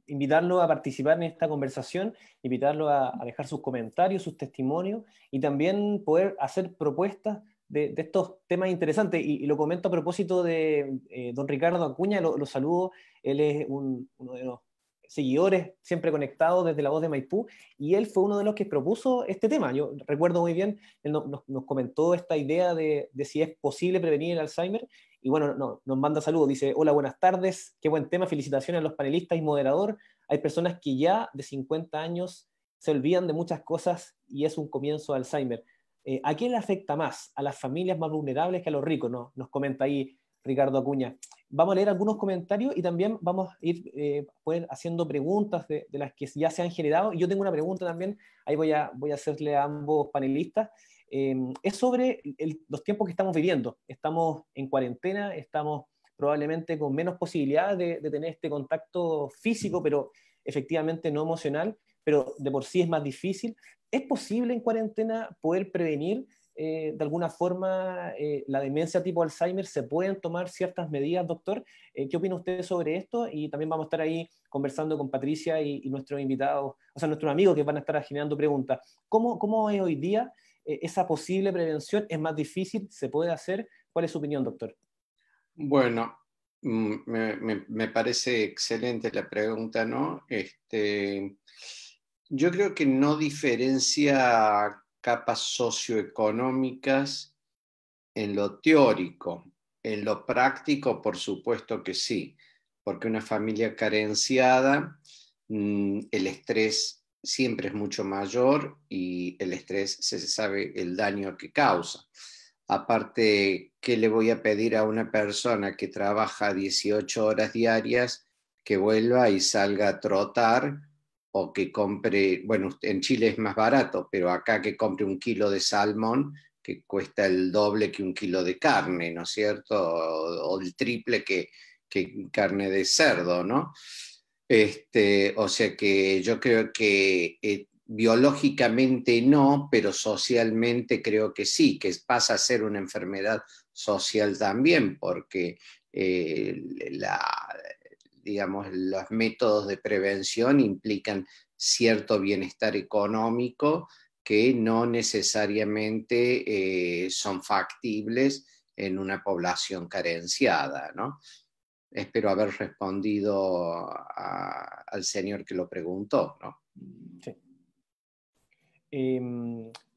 invitarlo a participar en esta conversación, invitarlo a dejar sus comentarios, sus testimonios, y también poder hacer propuestas de estos temas interesantes. Y lo comento a propósito de don Ricardo Acuña, lo saludo. Él es uno de los seguidores siempre conectados desde La Voz de Maipú, y él fue uno de los que propuso este tema. Yo recuerdo muy bien, él nos comentó esta idea de si es posible prevenir el Alzheimer. Y bueno, nos manda saludos, dice: hola, buenas tardes, qué buen tema, felicitaciones a los panelistas y moderador. Hay personas que ya de 50 años se olvidan de muchas cosas y es un comienzo de Alzheimer. ¿A quién le afecta más? ¿A las familias más vulnerables que a los ricos? Nos comenta ahí Ricardo Acuña. Vamos a leer algunos comentarios y también vamos a ir haciendo preguntas de las que ya se han generado. Y yo tengo una pregunta también, ahí voy a hacerle a ambos panelistas. Es sobre los tiempos que estamos viviendo. Estamos en cuarentena, estamos probablemente con menos posibilidades de tener este contacto físico, pero efectivamente no emocional, pero de por sí es más difícil. ¿Es posible en cuarentena poder prevenir de alguna forma la demencia tipo Alzheimer? ¿Se pueden tomar ciertas medidas, doctor? ¿Qué opina usted sobre esto? Y también vamos a estar ahí conversando con Patricia y nuestros invitados, o sea, nuestros amigos que van a estar generando preguntas. ¿Cómo es hoy día esa posible prevención? ¿Es más difícil? ¿Se puede hacer? ¿Cuál es su opinión, doctor? Bueno, me parece excelente la pregunta, ¿no? Yo creo que no diferencia capas socioeconómicas en lo teórico. En lo práctico, por supuesto que sí, porque una familia carenciada, el estrés siempre es mucho mayor y el estrés se sabe el daño que causa. Aparte, ¿qué le voy a pedir a una persona que trabaja 18 horas diarias que vuelva y salga a trotar, o que compre, bueno, en Chile es más barato, pero acá que compre 1 kilo de salmón que cuesta el doble que 1 kilo de carne, ¿no es cierto? O el triple que carne de cerdo, ¿no? O sea que yo creo que biológicamente no, pero socialmente creo que sí, que pasa a ser una enfermedad social también, porque digamos, los métodos de prevención implican cierto bienestar económico que no necesariamente son factibles en una población carenciada, ¿no? Espero haber respondido al señor que lo preguntó, ¿no? Sí.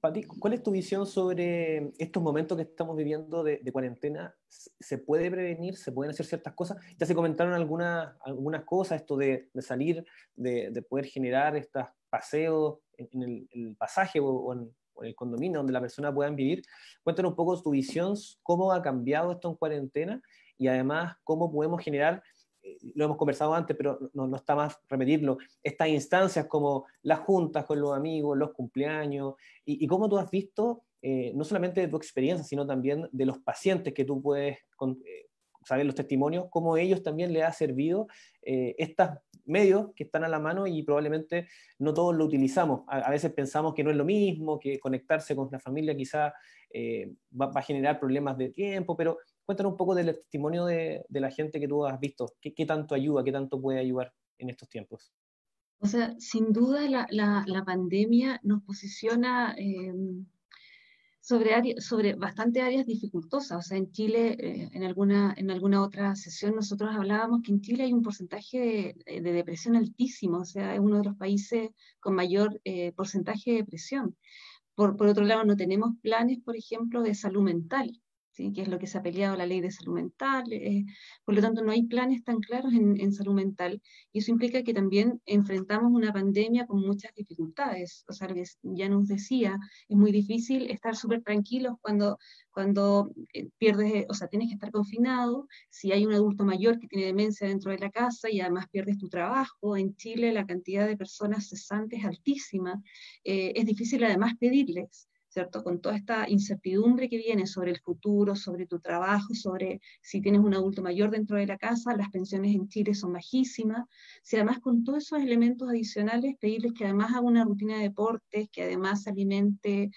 Pati, ¿cuál es tu visión sobre estos momentos que estamos viviendo de cuarentena? ¿Se puede prevenir? ¿Se pueden hacer ciertas cosas? Ya se comentaron algunas cosas, esto de salir, de poder generar estos paseos en el pasaje o en el condominio donde la persona pueda vivir. Cuéntanos un poco tu visión, cómo ha cambiado esto en cuarentena, y además cómo podemos generar lo hemos conversado antes, pero no está más repetirlo, estas instancias como las juntas con los amigos, los cumpleaños, y cómo tú has visto, no solamente de tu experiencia, sino también de los pacientes que tú puedes saber los testimonios, cómo ellos también les ha servido estos medios que están a la mano y probablemente no todos lo utilizamos. A veces pensamos que no es lo mismo, que conectarse con la familia quizá va a generar problemas de tiempo, pero cuéntanos un poco del testimonio de la gente que tú has visto. ¿Qué tanto ayuda, qué tanto puede ayudar en estos tiempos? O sea, sin duda la pandemia nos posiciona sobre bastante áreas dificultosas. O sea, en Chile, en alguna otra sesión, nosotros hablábamos que en Chile hay un porcentaje de depresión altísimo. O sea, es uno de los países con mayor porcentaje de depresión. Por otro lado, no tenemos planes, por ejemplo, de salud mental, ¿sí? Que es lo que se ha peleado la ley de salud mental. Por lo tanto, no hay planes tan claros en salud mental. Y eso implica que también enfrentamos una pandemia con muchas dificultades. O sea, ya nos decía, es muy difícil estar súper tranquilos cuando pierdes, o sea, tienes que estar confinado. Si hay un adulto mayor que tiene demencia dentro de la casa y además pierdes tu trabajo, en Chile la cantidad de personas cesantes es altísima. Es difícil además pedirles, ¿cierto? Con toda esta incertidumbre que viene sobre el futuro, sobre tu trabajo, sobre si tienes un adulto mayor dentro de la casa, las pensiones en Chile son bajísimas. Si además con todos esos elementos adicionales, pedirles que además haga una rutina de deportes, que además se alimente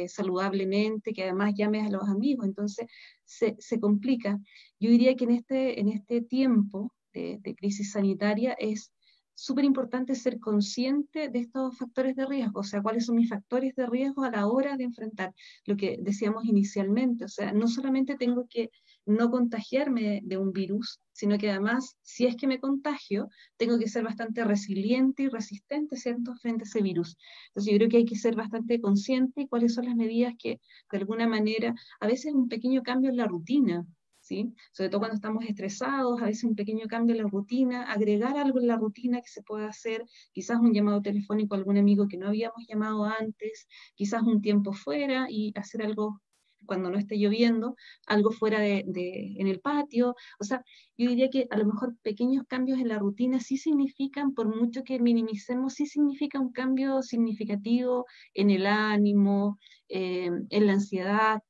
saludablemente, que además llames a los amigos, entonces se complica. Yo diría que en este tiempo de crisis sanitaria es súper importante ser consciente de estos factores de riesgo, o sea, cuáles son mis factores de riesgo a la hora de enfrentar lo que decíamos inicialmente, o sea, no solamente tengo que no contagiarme de un virus, sino que además, si es que me contagio, tengo que ser bastante resiliente y resistente, ¿cierto?, frente a ese virus. Entonces yo creo que hay que ser bastante consciente y cuáles son las medidas que, de alguna manera, a veces un pequeño cambio en la rutina, ¿sí? Sobre todo cuando estamos estresados, a veces un pequeño cambio en la rutina, agregar algo en la rutina que se pueda hacer, quizás un llamado telefónico a algún amigo que no habíamos llamado antes, quizás un tiempo fuera y hacer algo cuando no esté lloviendo, algo fuera en el patio. O sea, yo diría que a lo mejor pequeños cambios en la rutina sí significan, por mucho que minimicemos, sí significa un cambio significativo en el ánimo, en la ansiedad.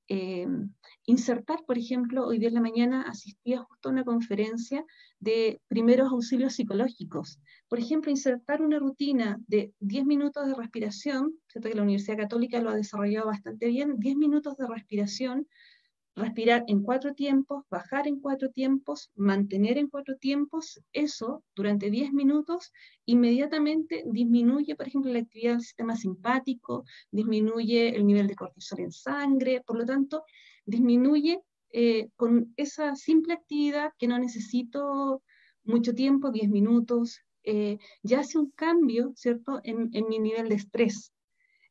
Eh, Insertar, por ejemplo, hoy día en la mañana asistía justo a una conferencia de primeros auxilios psicológicos. Por ejemplo, insertar una rutina de 10 minutos de respiración, ¿cierto? Que la Universidad Católica lo ha desarrollado bastante bien, 10 minutos de respiración, respirar en 4 tiempos, bajar en 4 tiempos, mantener en 4 tiempos, eso durante 10 minutos, inmediatamente disminuye, por ejemplo, la actividad del sistema simpático, disminuye el nivel de cortisol en sangre, por lo tanto, disminuye con esa simple actividad que no necesito mucho tiempo, 10 minutos, ya hace un cambio, ¿cierto?, en mi nivel de estrés.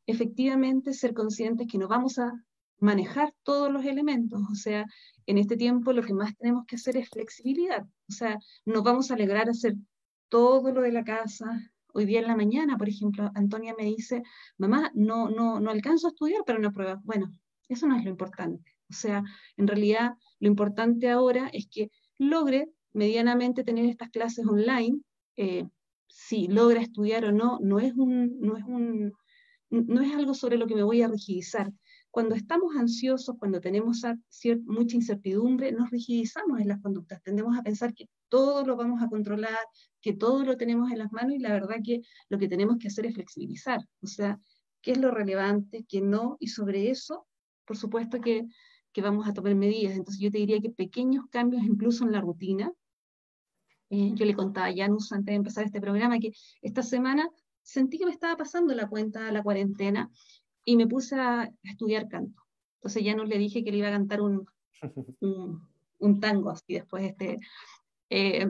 Efectivamente, ser conscientes que no vamos a manejar todos los elementos, o sea, en este tiempo lo que más tenemos que hacer es flexibilidad, o sea, nos vamos a lograr hacer todo lo de la casa. Hoy día en la mañana, por ejemplo, Antonia me dice, mamá, no alcanzo a estudiar para una prueba. Bueno, eso no es lo importante, o sea, en realidad lo importante ahora es que logre medianamente tener estas clases online. Si logra estudiar o no, no es algo sobre lo que me voy a rigidizar. Cuando estamos ansiosos, cuando tenemos mucha incertidumbre, nos rigidizamos en las conductas, tendemos a pensar que todo lo vamos a controlar, que todo lo tenemos en las manos, y la verdad que lo que tenemos que hacer es flexibilizar, o sea, qué es lo relevante, qué no, y sobre eso, por supuesto que vamos a tomar medidas. Entonces yo te diría que pequeños cambios incluso en la rutina. Yo le contaba a Janus antes de empezar este programa que esta semana sentí que me estaba pasando la cuenta a la cuarentena y me puse a estudiar canto. Entonces Janus le dije que le iba a cantar un tango así después eh,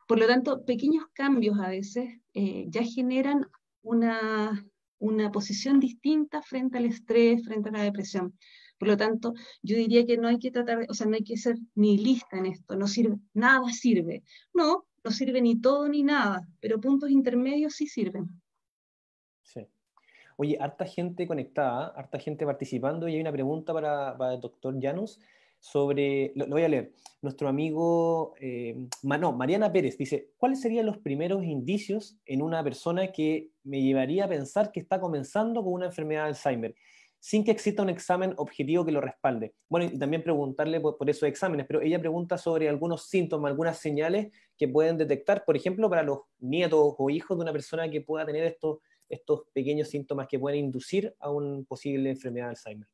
por lo tanto, pequeños cambios a veces ya generan una posición distinta frente al estrés, frente a la depresión. Por lo tanto, yo diría que no hay que o sea, no hay que ser nihilista en esto, no sirve, nada sirve. No sirve ni todo ni nada, pero puntos intermedios sí sirven. Sí. Oye, harta gente conectada, harta gente participando, y hay una pregunta para el doctor Janus sobre, lo voy a leer, nuestro amigo Mariana Pérez dice, ¿cuáles serían los primeros indicios en una persona que me llevaría a pensar que está comenzando con una enfermedad de Alzheimer, sin que exista un examen objetivo que lo respalde? Bueno, y también preguntarle por esos exámenes, pero ella pregunta sobre algunos síntomas, algunas señales que pueden detectar, por ejemplo, para los nietos o hijos de una persona que pueda tener estos pequeños síntomas que pueden inducir a una posible enfermedad de Alzheimer.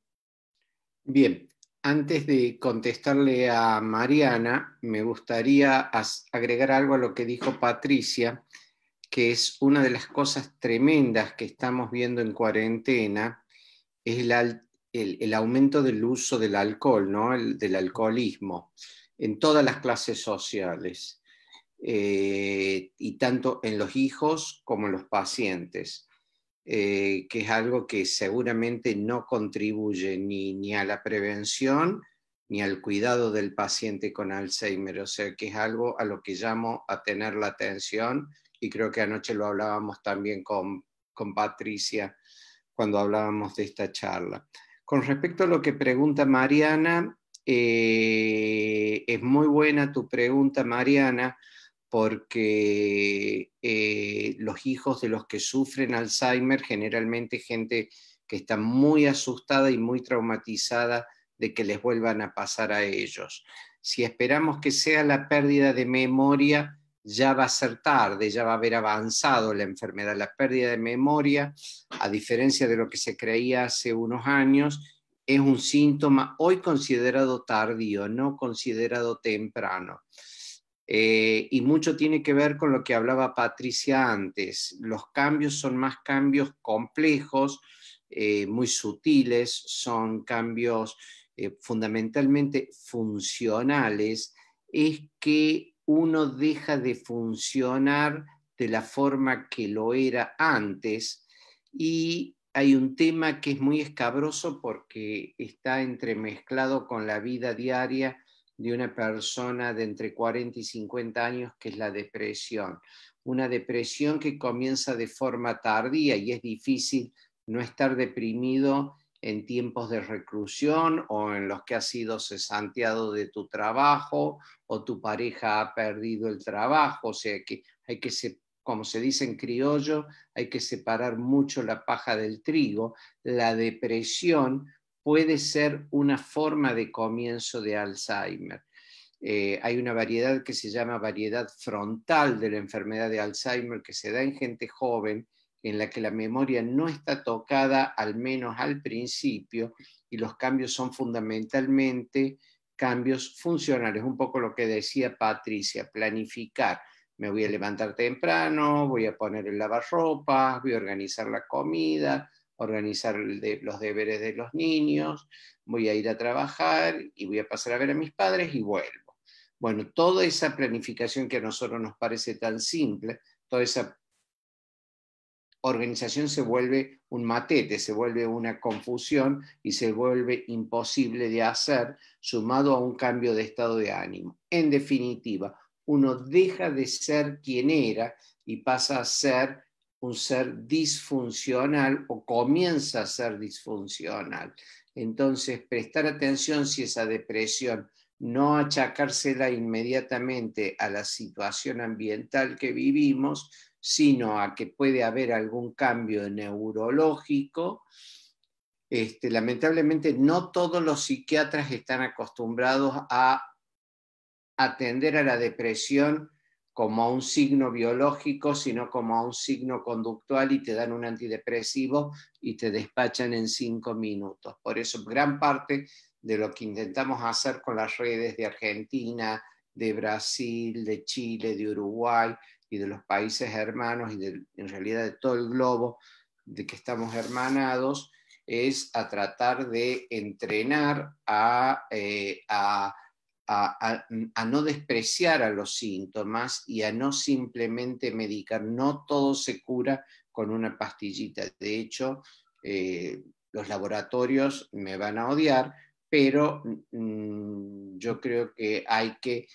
Bien, antes de contestarle a Mariana, me gustaría agregar algo a lo que dijo Patricia, que es una de las cosas tremendas que estamos viendo en cuarentena, es el aumento del uso del alcohol, ¿no? Del alcoholismo, en todas las clases sociales, y tanto en los hijos como en los pacientes. Que es algo que seguramente no contribuye ni a la prevención ni al cuidado del paciente con Alzheimer, o sea que es algo a lo que llamo a tener la atención, y creo que anoche lo hablábamos también con Patricia cuando hablábamos de esta charla. Con respecto a lo que pregunta Mariana, es muy buena tu pregunta, Mariana, porque los hijos de los que sufren Alzheimer, generalmente gente que está muy asustada y muy traumatizada de que les vuelvan a pasar a ellos. Si esperamos que sea la pérdida de memoria, ya va a ser tarde, ya va a haber avanzado la enfermedad. La pérdida de memoria, a diferencia de lo que se creía hace unos años, es un síntoma hoy considerado tardío, no considerado temprano. Y mucho tiene que ver con lo que hablaba Patricia antes. Los cambios son más cambios complejos, muy sutiles, son cambios fundamentalmente funcionales. Es que uno deja de funcionar de la forma que lo era antes, y hay un tema que es muy escabroso porque está entremezclado con la vida diaria de una persona de entre 40 y 50 años, que es la depresión. Una depresión que comienza de forma tardía, y es difícil no estar deprimido en tiempos de reclusión o en los que has sido cesanteado de tu trabajo o tu pareja ha perdido el trabajo. O sea que hay que, como se dice en criollo, hay que separar mucho la paja del trigo. La depresión puede ser una forma de comienzo de Alzheimer. Hay una variedad que se llama variedad frontal de la enfermedad de Alzheimer, que se da en gente joven, en la que la memoria no está tocada, al menos al principio, y los cambios son fundamentalmente cambios funcionales, un poco lo que decía Patricia, planificar. Me voy a levantar temprano, voy a poner el lavarropas, voy a organizar la comida, organizar los deberes de los niños, voy a ir a trabajar y voy a pasar a ver a mis padres y vuelvo. Bueno, toda esa planificación que a nosotros nos parece tan simple, toda esa organización se vuelve un matete, se vuelve una confusión y se vuelve imposible de hacer, sumado a un cambio de estado de ánimo. En definitiva, uno deja de ser quien era y pasa a ser un ser disfuncional, o comienza a ser disfuncional. Entonces, prestar atención si esa depresión, no achacársela inmediatamente a la situación ambiental que vivimos, sino a que puede haber algún cambio neurológico. Lamentablemente no todos los psiquiatras están acostumbrados a atender a la depresión como a un signo biológico, sino como a un signo conductual, y te dan un antidepresivo y te despachan en 5 minutos. Por eso gran parte de lo que intentamos hacer con las redes de Argentina, de Brasil, de Chile, de Uruguay y de los países hermanos, y en realidad de todo el globo de que estamos hermanados, es a tratar de entrenar a no despreciar a los síntomas y a no simplemente medicar. No todo se cura con una pastillita. De hecho, los laboratorios me van a odiar, pero yo creo que hay que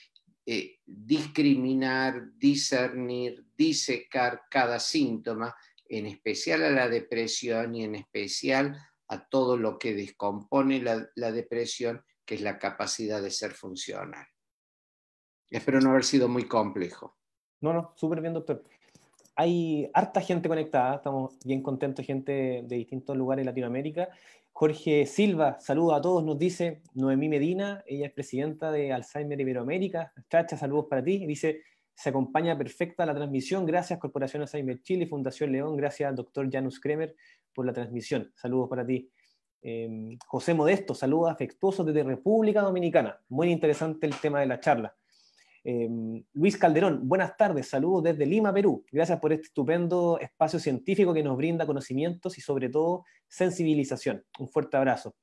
discriminar, discernir, disecar cada síntoma, en especial a la depresión y en especial a todo lo que descompone la depresión, que es la capacidad de ser funcional. Espero no haber sido muy complejo. No, súper bien, doctor. Hay harta gente conectada, estamos bien contentos, gente de distintos lugares de Latinoamérica. Jorge Silva, saludos a todos, nos dice Noemí Medina, ella es presidenta de Alzheimer Iberoamérica. Chacha, saludos para ti. Dice, se acompaña perfecta la transmisión, gracias Corporación Alzheimer Chile, Fundación León, gracias al doctor Janus Kremer por la transmisión. Saludos para ti. José Modesto, saludos afectuosos desde República Dominicana. Muy interesante el tema de la charla. Luis Calderón, buenas tardes, saludos desde Lima, Perú. Gracias por este estupendo espacio científico que nos brinda conocimientos y sobre todo sensibilización. Un fuerte abrazo.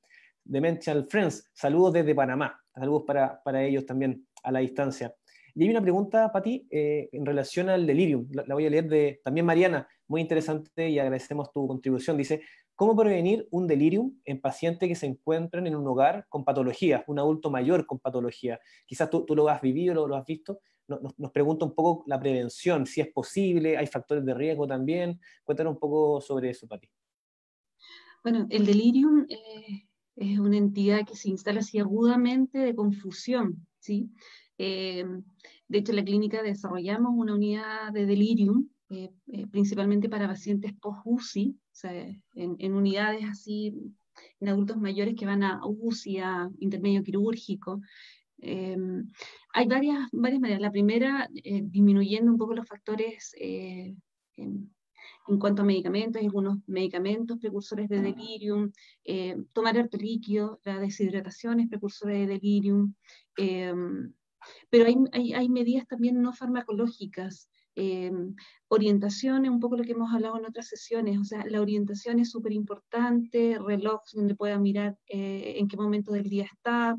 Demential Friends, saludos desde Panamá. Saludos para ellos también a la distancia. Y hay una pregunta para ti en relación al delirium. La voy a leer de también Mariana, muy interesante y agradecemos tu contribución. Dice, ¿cómo prevenir un delirium en pacientes que se encuentran en un hogar con patologías, un adulto mayor con patología? Quizás tú lo has vivido, lo has visto. Nos pregunta un poco la prevención, si es posible, hay factores de riesgo también. Cuéntanos un poco sobre eso, Pati. Bueno, el delirium es una entidad que se instala así agudamente de confusión, ¿sí? De hecho, en la clínica desarrollamos una unidad de delirium, principalmente para pacientes post-UCI, o sea, en unidades así, en adultos mayores que van a UCI, a intermedio quirúrgico. Hay varias maneras. La primera, disminuyendo un poco los factores en cuanto a medicamentos, hay algunos medicamentos precursores de delirium, tomar harto líquido, la deshidratación es precursora de delirium, pero hay medidas también no farmacológicas, orientación es un poco lo que hemos hablado en otras sesiones, o sea, la orientación es súper importante, relojes donde pueda mirar en qué momento del día está,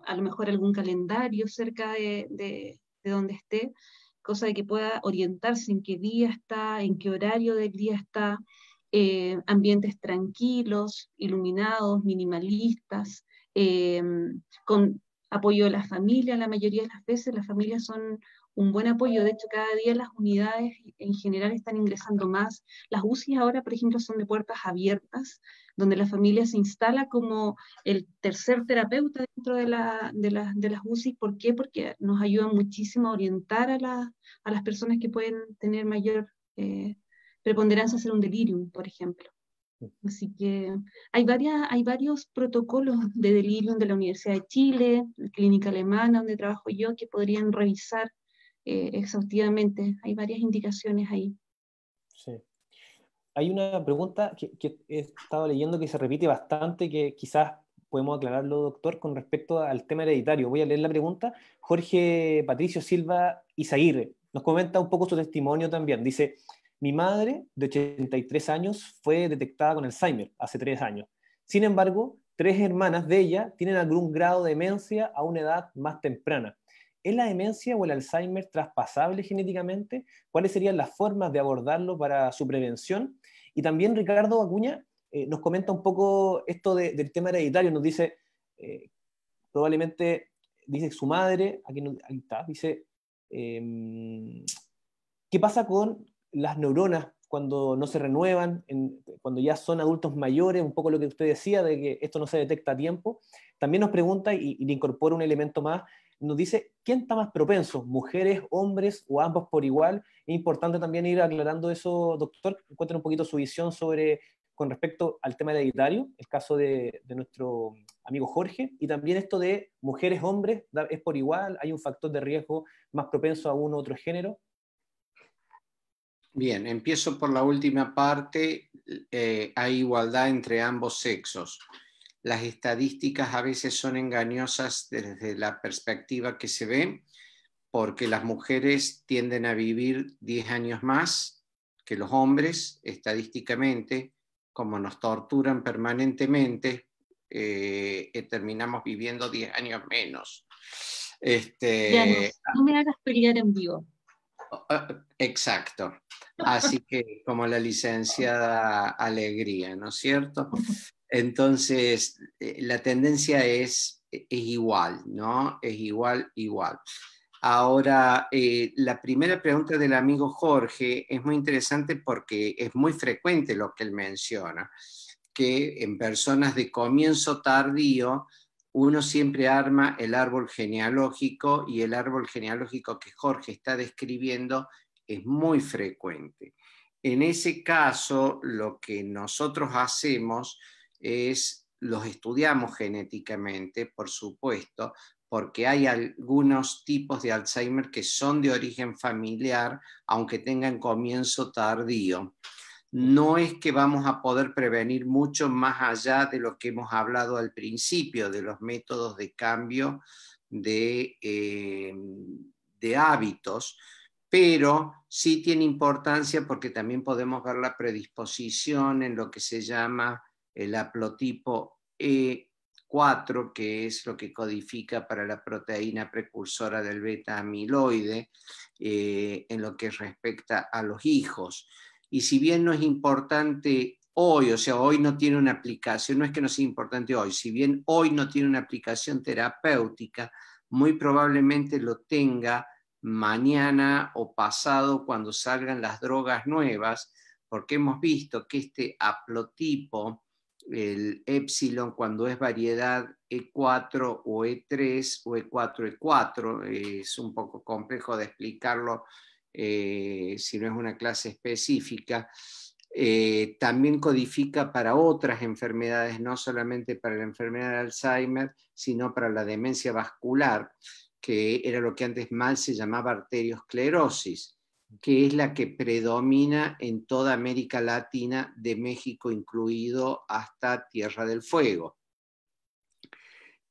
a lo mejor algún calendario cerca de donde esté, cosa de que pueda orientarse en qué día está, en qué horario del día está, ambientes tranquilos, iluminados, minimalistas, con apoyo de la familia. La mayoría de las veces las familias son un buen apoyo. De hecho, cada día las unidades en general están ingresando más. Las UCI ahora, por ejemplo, son de puertas abiertas, donde la familia se instala como el tercer terapeuta dentro de las UCI. ¿Por qué? Porque nos ayudan muchísimo a orientar a las personas que pueden tener mayor preponderancia a hacer un delirium, por ejemplo. Así que hay varios protocolos de delirium de la Universidad de Chile, la clínica alemana donde trabajo yo, que podrían revisar exhaustivamente. Hay varias indicaciones ahí. Sí. Hay una pregunta que he estado leyendo que se repite bastante, que quizás podemos aclararlo, doctor, con respecto al tema hereditario. Voy a leer la pregunta. Jorge Patricio Silva Izaguirre nos comenta un poco su testimonio también. Dice, mi madre, de 83 años, fue detectada con Alzheimer hace 3 años. Sin embargo, 3 hermanas de ella tienen algún grado de demencia a una edad más temprana. ¿Es la demencia o el Alzheimer traspasable genéticamente? ¿Cuáles serían las formas de abordarlo para su prevención? Y también Ricardo Acuña nos comenta un poco esto del tema hereditario. Nos dice, probablemente, dice su madre, aquí está, dice, ¿qué pasa con las neuronas cuando no se renuevan, cuando ya son adultos mayores? Un poco lo que usted decía, de que esto no se detecta a tiempo. También nos pregunta, y le incorpora un elemento más, nos dice, ¿quién está más propenso? ¿Mujeres, hombres o ambos por igual? Es importante también ir aclarando eso, doctor. Cuéntenos un poquito su visión con respecto al tema hereditario, el caso de nuestro amigo Jorge, y también esto de mujeres, hombres, ¿es por igual? ¿Hay un factor de riesgo más propenso a uno u otro género? Bien, empiezo por la última parte. Hay igualdad entre ambos sexos. Las estadísticas a veces son engañosas desde la perspectiva que se ve, porque las mujeres tienden a vivir 10 años más que los hombres, estadísticamente, como nos torturan permanentemente, terminamos viviendo 10 años menos. Ya no me hagas pelear en vivo. Exacto. Así que como la licenciada Alegría, ¿no es cierto? Entonces, la tendencia es igual, ¿no? Es igual. Ahora, la primera pregunta del amigo Jorge es muy interesante porque es muy frecuente lo que él menciona, que en personas de comienzo tardío uno siempre arma el árbol genealógico, y el árbol genealógico que Jorge está describiendo es muy frecuente. En ese caso, lo que nosotros hacemos es, los estudiamos genéticamente, por supuesto, porque hay algunos tipos de Alzheimer que son de origen familiar, aunque tengan comienzo tardío. No es que vamos a poder prevenir mucho más allá de lo que hemos hablado al principio, de los métodos de cambio de hábitos, pero sí tiene importancia porque también podemos ver la predisposición en lo que se llama el haplotipo E4, que es lo que codifica para la proteína precursora del beta amiloide, en lo que respecta a los hijos. Y si bien no es importante hoy, o sea, hoy no tiene una aplicación, no es que no sea importante hoy, si bien hoy no tiene una aplicación terapéutica, muy probablemente lo tenga mañana o pasado cuando salgan las drogas nuevas, porque hemos visto que este haplotipo, el épsilon, cuando es variedad E4 o E3 o E4-E4, es un poco complejo de explicarlo si no es una clase específica, también codifica para otras enfermedades, no solamente para la enfermedad de Alzheimer, sino para la demencia vascular, que era lo que antes mal se llamaba arteriosclerosis, que es la que predomina en toda América Latina, de México incluido hasta Tierra del Fuego.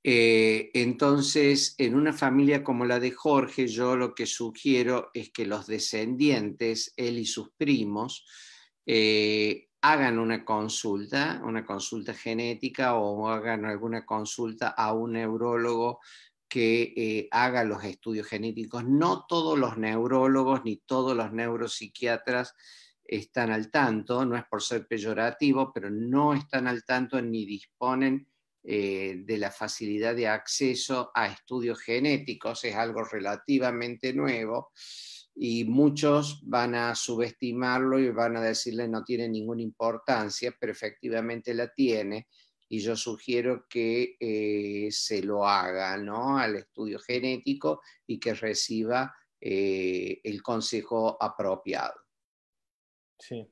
Entonces, en una familia como la de Jorge, yo lo que sugiero es que los descendientes, él y sus primos, hagan una consulta genética, o hagan alguna consulta a un neurólogo que haga los estudios genéticos. No todos los neurólogos ni todos los neuropsiquiatras están al tanto, no es por ser peyorativo, pero no están al tanto ni disponen de la facilidad de acceso a estudios genéticos. Es algo relativamente nuevo y muchos van a subestimarlo y van a decirle no tiene ninguna importancia, pero efectivamente la tiene, y yo sugiero que se lo haga, ¿no?, al estudio genético, y que reciba el consejo apropiado. Sí.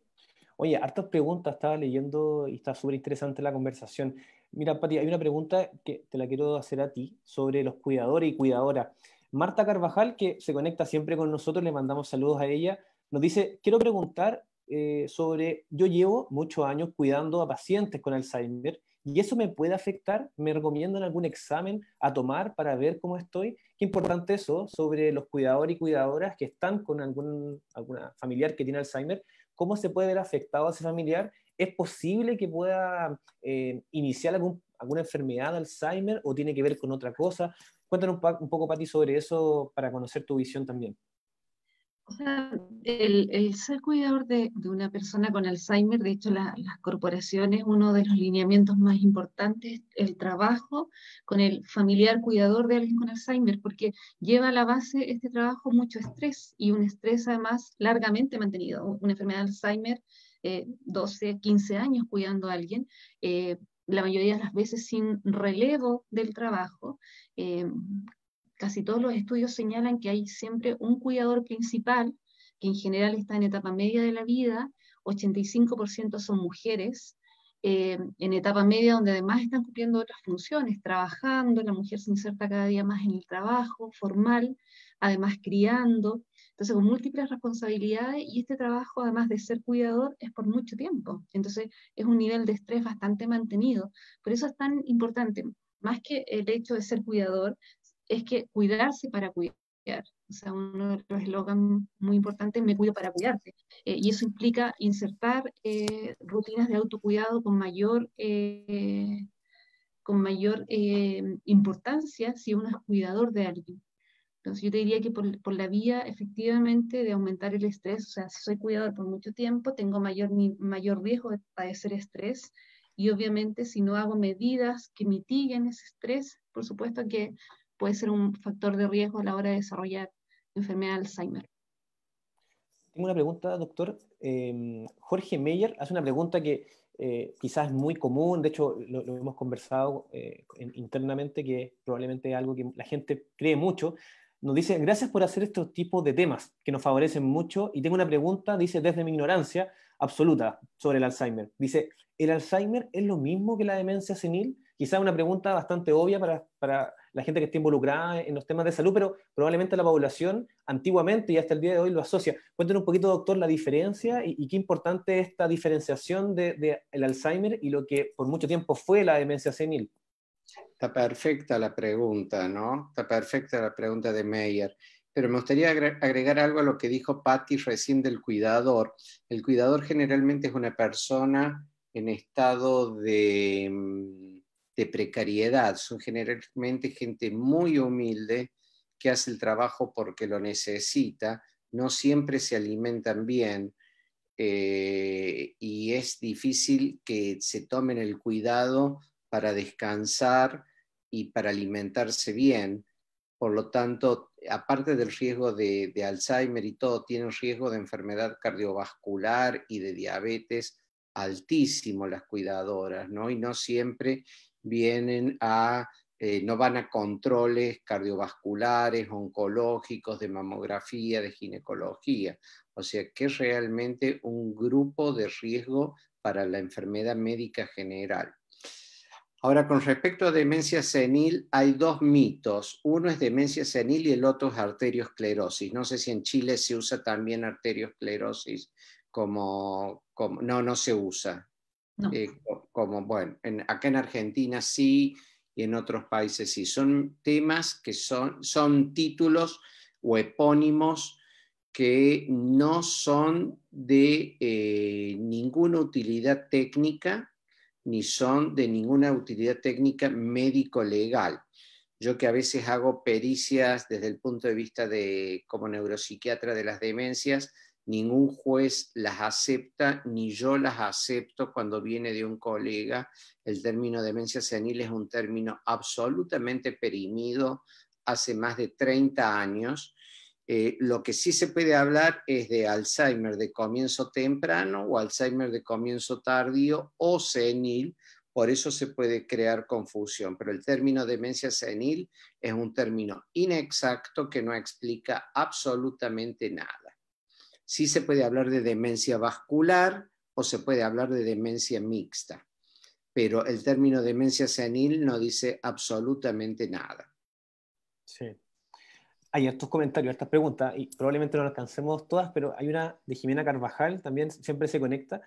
Oye, hartas preguntas, estaba leyendo y está súper interesante la conversación. Mira, Pati, hay una pregunta que te la quiero hacer a ti sobre los cuidadores y cuidadoras. Marta Carvajal, que se conecta siempre con nosotros, le mandamos saludos a ella, nos dice, quiero preguntar sobre, yo llevo muchos años cuidando a pacientes con Alzheimer y eso me puede afectar, ¿me recomiendan algún examen a tomar para ver cómo estoy? Qué importante eso sobre los cuidadores y cuidadoras que están con alguna familiar que tiene Alzheimer. ¿Cómo se puede ver afectado a ese familiar? ¿Es posible que pueda iniciar alguna enfermedad de Alzheimer o tiene que ver con otra cosa? Cuéntanos un poco, Pati, sobre eso para conocer tu visión también. O sea, el ser cuidador de una persona con Alzheimer, de hecho las corporaciones, uno de los lineamientos más importantes es el trabajo con el familiar cuidador de alguien con Alzheimer, porque lleva a la base este trabajo mucho estrés, y un estrés además largamente mantenido. Una enfermedad de Alzheimer, 12, 15 años cuidando a alguien, la mayoría de las veces sin relevo del trabajo. Casi todos los estudios señalan que hay siempre un cuidador principal, que en general está en etapa media de la vida, 85% son mujeres, en etapa media donde además están cumpliendo otras funciones, trabajando, la mujer se inserta cada día más en el trabajo formal, además criando, entonces con múltiples responsabilidades, y este trabajo, además de ser cuidador, es por mucho tiempo, entonces es un nivel de estrés bastante mantenido. Por eso es tan importante, más que el hecho de ser cuidador, es que cuidarse para cuidar. O sea, uno de los eslogans muy importantes, me cuido para cuidarte. Y eso implica insertar rutinas de autocuidado con mayor importancia si uno es cuidador de alguien. Entonces yo te diría que por la vía efectivamente de aumentar el estrés, o sea, si soy cuidador por mucho tiempo, tengo mayor riesgo de padecer estrés, y obviamente si no hago medidas que mitiguen ese estrés, por supuesto que puede ser un factor de riesgo a la hora de desarrollar enfermedad de Alzheimer. Tengo una pregunta, doctor. Jorge Meyer hace una pregunta que quizás es muy común, de hecho lo hemos conversado internamente, que probablemente es algo que la gente cree mucho. Nos dice, gracias por hacer estos tipos de temas que nos favorecen mucho, y tengo una pregunta, dice, desde mi ignorancia absoluta sobre el Alzheimer. Dice, ¿el Alzheimer es lo mismo que la demencia senil? Quizás una pregunta bastante obvia para la gente que esté involucrada en los temas de salud, pero probablemente la población antiguamente y hasta el día de hoy lo asocia. Cuéntenos un poquito, doctor, la diferencia y qué importante es esta diferenciación de el Alzheimer y lo que por mucho tiempo fue la demencia senil. Está perfecta la pregunta, ¿no? Está perfecta la pregunta de Meyer. Pero me gustaría agregar algo a lo que dijo Patti recién del cuidador. El cuidador generalmente es una persona en estado de precariedad. Son generalmente gente muy humilde que hace el trabajo porque lo necesita. No siempre se alimentan bien. Y es difícil que se tomen el cuidado para descansar y para alimentarse bien. Por lo tanto, aparte del riesgo de Alzheimer y todo, tienen riesgo de enfermedad cardiovascular y de diabetes altísimo las cuidadoras, ¿no? Y no siempre no van a controles cardiovasculares, oncológicos, de mamografía, de ginecología. O sea, que es realmente un grupo de riesgo para la enfermedad médica general. Ahora, con respecto a demencia senil, hay dos mitos. Uno es demencia senil y el otro es arteriosclerosis. No sé si en Chile se usa también arteriosclerosis no se usa. No. Bueno, acá en Argentina sí, y en otros países sí. Son temas que son títulos o epónimos que no son de ninguna utilidad técnica, ni son de ninguna utilidad técnica médico-legal. Yo que a veces hago pericias desde el punto de vista como neuropsiquiatra de las demencias, ningún juez las acepta, ni yo las acepto cuando viene de un colega. El término demencia senil es un término absolutamente perimido hace más de 30 años. Lo que sí se puede hablar es de Alzheimer de comienzo temprano o Alzheimer de comienzo tardío o senil, por eso se puede crear confusión, pero el término demencia senil es un término inexacto que no explica absolutamente nada. Sí se puede hablar de demencia vascular o se puede hablar de demencia mixta, pero el término demencia senil no dice absolutamente nada. Sí. Hay estos comentarios, estas preguntas, y probablemente no las alcancemos todas, pero hay una de Jimena Carvajal, también siempre se conecta.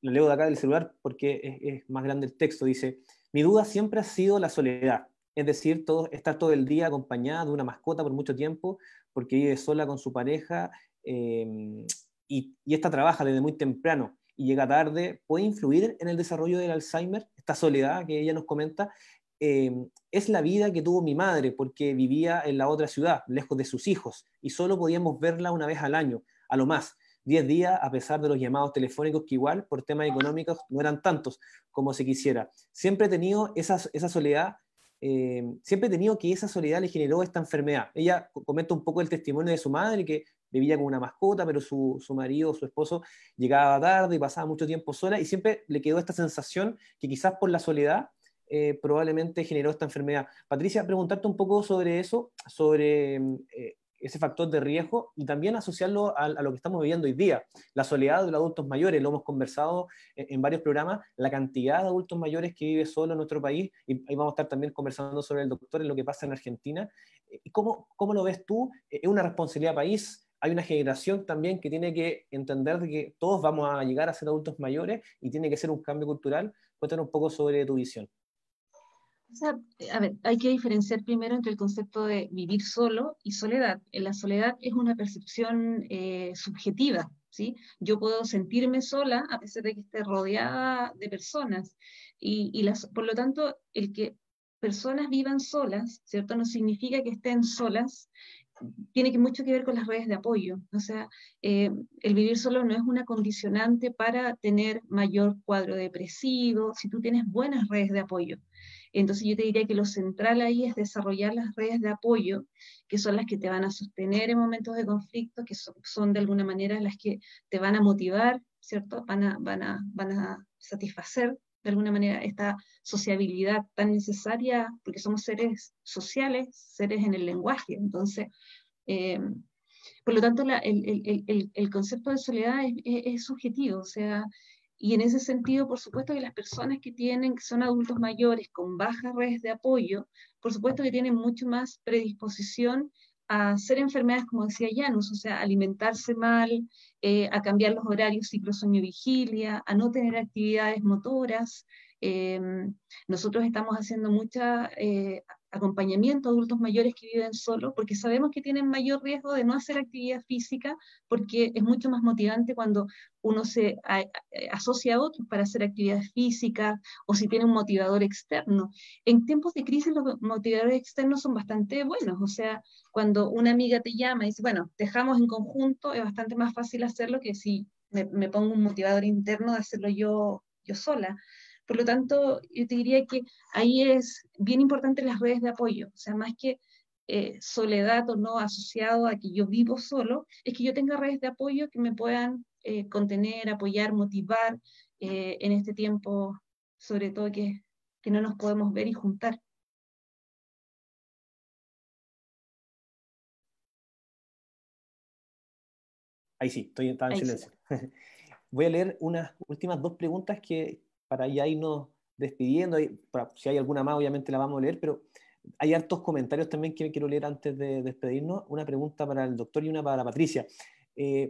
Lo leo de acá del celular porque es más grande el texto. Dice, mi duda siempre ha sido la soledad, es decir, estar todo el día acompañada de una mascota por mucho tiempo, porque vive sola con su pareja, y esta trabaja desde muy temprano y llega tarde. ¿Puede influir en el desarrollo del Alzheimer? Esta soledad que ella nos comenta, es la vida que tuvo mi madre, porque vivía en la otra ciudad, lejos de sus hijos, y solo podíamos verla una vez al año, a lo más, 10 días, a pesar de los llamados telefónicos que igual, por temas económicos, no eran tantos como se quisiera. Siempre he tenido esa soledad, siempre he tenido que esa soledad le generó esta enfermedad. Ella comenta un poco el testimonio de su madre, que vivía con una mascota, pero su marido, su esposo, llegaba tarde y pasaba mucho tiempo sola, y siempre le quedó esta sensación que quizás por la soledad probablemente generó esta enfermedad. Patricia, preguntarte un poco sobre eso, sobre ese factor de riesgo y también asociarlo a lo que estamos viviendo hoy día, la soledad de los adultos mayores. Lo hemos conversado en varios programas, la cantidad de adultos mayores que vive solo en nuestro país, y ahí vamos a estar también conversando sobre el doctor en lo que pasa en Argentina. ¿Cómo lo ves tú? ¿Es una responsabilidad país? Hay una generación también que tiene que entender de que todos vamos a llegar a ser adultos mayores y tiene que ser un cambio cultural. Cuéntanos un poco sobre tu visión. O sea, a ver, hay que diferenciar primero entre el concepto de vivir solo y soledad. La soledad es una percepción subjetiva, ¿sí? Yo puedo sentirme sola a pesar de que esté rodeada de personas. Por lo tanto, el que personas vivan solas, ¿cierto? No significa que estén solas, tiene mucho que ver con las redes de apoyo. O sea, el vivir solo no es una condicionante para tener mayor cuadro depresivo, si tú tienes buenas redes de apoyo. Entonces yo te diría que lo central ahí es desarrollar las redes de apoyo, que son las que te van a sostener en momentos de conflicto, que son de alguna manera las que te van a motivar, ¿cierto? Van a satisfacer de alguna manera esta sociabilidad tan necesaria, porque somos seres sociales, seres en el lenguaje. Entonces, por lo tanto, el concepto de soledad es subjetivo, o sea, y en ese sentido, por supuesto que las personas que son adultos mayores con bajas redes de apoyo, por supuesto que tienen mucho más predisposición a hacer enfermedades, como decía Janus, o sea, alimentarse mal, a cambiar los horarios ciclo sueño-vigilia, a no tener actividades motoras. Nosotros estamos haciendo mucha acompañamiento a adultos mayores que viven solos, porque sabemos que tienen mayor riesgo de no hacer actividad física, porque es mucho más motivante cuando uno se asocia a otros para hacer actividades físicas, o si tiene un motivador externo. En tiempos de crisis los motivadores externos son bastante buenos, o sea, cuando una amiga te llama y dice, bueno, dejamos en conjunto, es bastante más fácil hacerlo que si me pongo un motivador interno de hacerlo yo sola. Por lo tanto, yo te diría que ahí es bien importante las redes de apoyo, o sea, más que soledad o no asociado a que yo vivo solo, es que yo tenga redes de apoyo que me puedan contener, apoyar, motivar en este tiempo, sobre todo que no nos podemos ver y juntar. Ahí sí, estaba en Ahí sí. silencio. Voy a leer unas últimas dos preguntas que para ya irnos despidiendo, si hay alguna más obviamente la vamos a leer, pero hay hartos comentarios también que quiero leer antes de despedirnos. Una pregunta para el doctor y una para Patricia.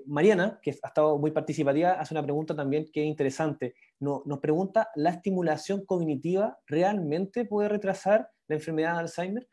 Mariana, que ha estado muy participativa, hace una pregunta también que es interesante. Nos pregunta, ¿la estimulación cognitiva realmente puede retrasar la enfermedad de Alzheimer?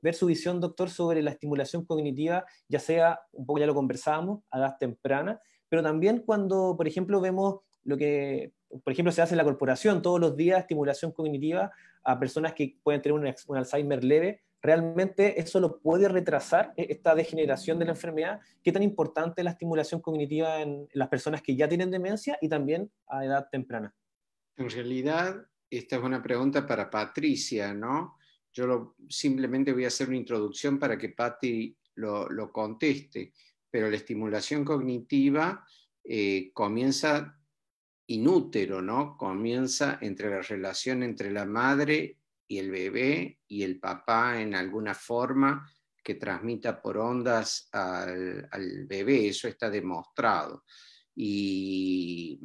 Ver su visión, doctor, sobre la estimulación cognitiva, ya sea, un poco ya lo conversábamos, a edad temprana, pero también cuando, por ejemplo, vemos lo que, por ejemplo, se hace en la corporación todos los días, estimulación cognitiva a personas que pueden tener un Alzheimer leve. ¿Realmente eso lo puede retrasar, esta degeneración de la enfermedad? ¿Qué tan importante es la estimulación cognitiva en las personas que ya tienen demencia y también a edad temprana? En realidad, esta es una pregunta para Patricia, ¿no? Yo simplemente voy a hacer una introducción para que Patti lo conteste, pero la estimulación cognitiva comienza inútero, ¿no? Comienza entre la relación entre la madre y el bebé y el papá en alguna forma que transmita por ondas al bebé, eso está demostrado. Y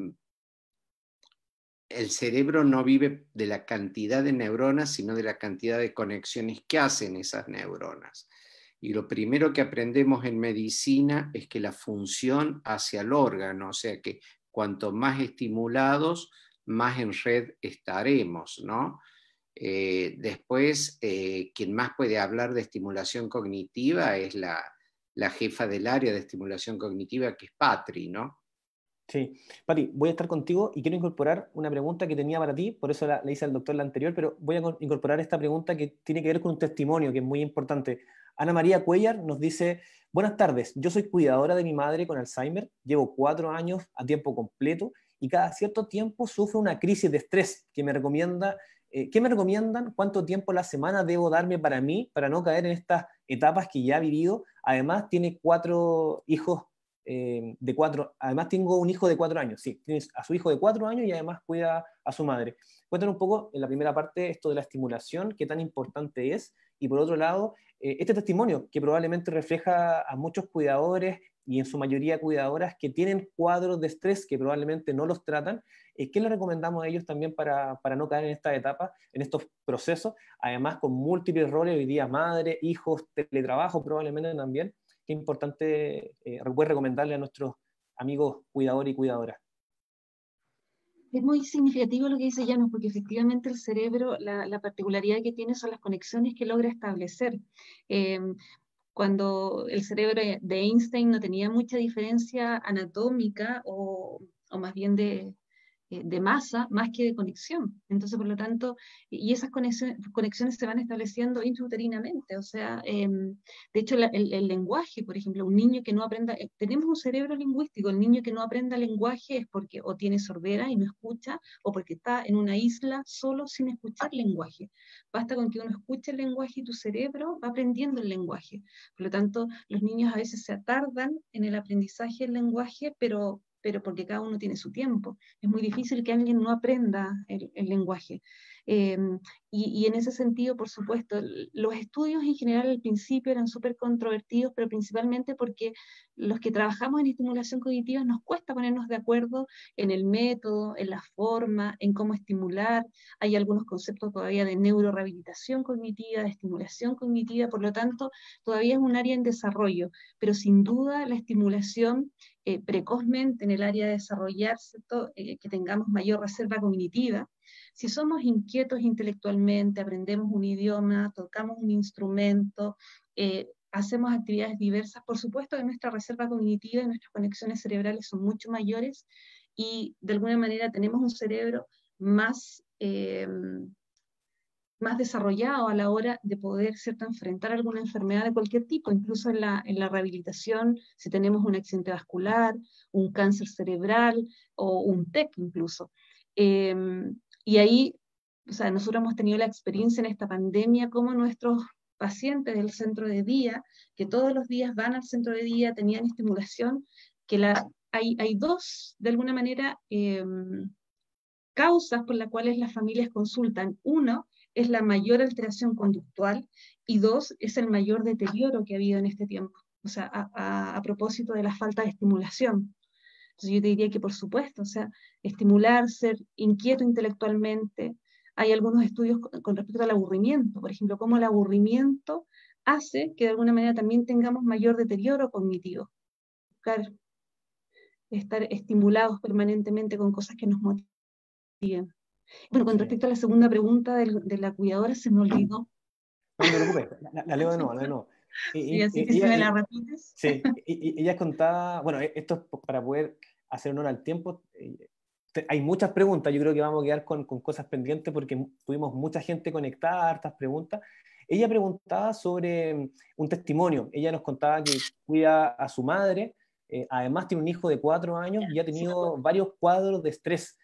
el cerebro no vive de la cantidad de neuronas, sino de la cantidad de conexiones que hacen esas neuronas. Y lo primero que aprendemos en medicina es que la función hacia el órgano, o sea que cuanto más estimulados, más en red estaremos, ¿no? Después, quien más puede hablar de estimulación cognitiva es la jefa del área de estimulación cognitiva, que es Patri, ¿no? Sí. Pati, voy a estar contigo y quiero incorporar una pregunta que tenía para ti, por eso le hice al doctor la anterior, pero voy a incorporar esta pregunta que tiene que ver con un testimonio que es muy importante. Ana María Cuellar nos dice, buenas tardes, yo soy cuidadora de mi madre con Alzheimer, llevo 4 años a tiempo completo y cada cierto tiempo sufro una crisis de estrés que me recomienda, ¿qué me recomiendan? ¿Cuánto tiempo a la semana debo darme para mí, para no caer en estas etapas que ya he vivido? Además, tiene 4 hijos de 4, además tengo un hijo de 4 años, sí, tienes a su hijo de 4 años y además cuida a su madre. Cuéntanos un poco en la primera parte esto de la estimulación, qué tan importante es, y por otro lado, este testimonio que probablemente refleja a muchos cuidadores y en su mayoría cuidadoras que tienen cuadros de estrés que probablemente no los tratan, ¿qué les recomendamos a ellos también para no caer en esta etapa, en estos procesos? Además, con múltiples roles, hoy día madre, hijos, teletrabajo probablemente también. Qué importante puede recomendarle a nuestros amigos cuidadores y cuidadoras. Es muy significativo lo que dice Llanos, porque efectivamente el cerebro, la particularidad que tiene son las conexiones que logra establecer. Cuando el cerebro de Einstein no tenía mucha diferencia anatómica o más bien de masa, más que de conexión. Entonces, por lo tanto, y esas conexiones se van estableciendo intrauterinamente. O sea, de hecho, el lenguaje, por ejemplo, un niño que no aprenda, tenemos un cerebro lingüístico, el niño que no aprenda lenguaje es porque o tiene sordera y no escucha, o porque está en una isla solo sin escuchar lenguaje. Basta con que uno escuche el lenguaje y tu cerebro va aprendiendo el lenguaje. Por lo tanto, los niños a veces se atardan en el aprendizaje del lenguaje, pero pero porque cada uno tiene su tiempo. Es muy difícil que alguien no aprenda el lenguaje. Y en ese sentido, por supuesto, los estudios en general al principio eran súper controvertidos, pero principalmente porque los que trabajamos en estimulación cognitiva nos cuesta ponernos de acuerdo en el método, en la forma, en cómo estimular. Hay algunos conceptos todavía de neurorehabilitación cognitiva, de estimulación cognitiva, por lo tanto, todavía es un área en desarrollo, pero sin duda la estimulación precozmente en el área de desarrollar, ¿cierto? Que tengamos mayor reserva cognitiva. Si somos inquietos intelectualmente, aprendemos un idioma, tocamos un instrumento, hacemos actividades diversas, por supuesto que nuestra reserva cognitiva y nuestras conexiones cerebrales son mucho mayores y de alguna manera tenemos un cerebro más, más desarrollado a la hora de poder, ¿cierto?, enfrentar alguna enfermedad de cualquier tipo, incluso en la rehabilitación, si tenemos un accidente vascular, un cáncer cerebral o un TEC incluso. Y ahí, o sea, nosotros hemos tenido la experiencia en esta pandemia como nuestros pacientes del centro de día, que todos los días van al centro de día, tenían estimulación, que hay dos, de alguna manera, causas por las cuales las familias consultan. Uno es la mayor alteración conductual y dos es el mayor deterioro que ha habido en este tiempo, o sea, a propósito de la falta de estimulación. Entonces yo te diría que por supuesto, o sea, estimular, ser inquieto intelectualmente. Hay algunos estudios con respecto al aburrimiento, por ejemplo, cómo el aburrimiento hace que de alguna manera también tengamos mayor deterioro cognitivo. Buscar estar estimulados permanentemente con cosas que nos motiven. Bueno, con respecto a la segunda pregunta de la cuidadora, se me olvidó. No te preocupes, la leo de nuevo, la leo de nuevo. Sí, así que si me la repites. Sí, ella contaba, bueno, esto es para poder hacer honor al tiempo. Hay muchas preguntas, yo creo que vamos a quedar con cosas pendientes porque tuvimos mucha gente conectada, hartas preguntas. Ella preguntaba sobre un testimonio. Ella nos contaba que cuida a su madre, además tiene un hijo de 4 años y ha tenido varios cuadros de estrés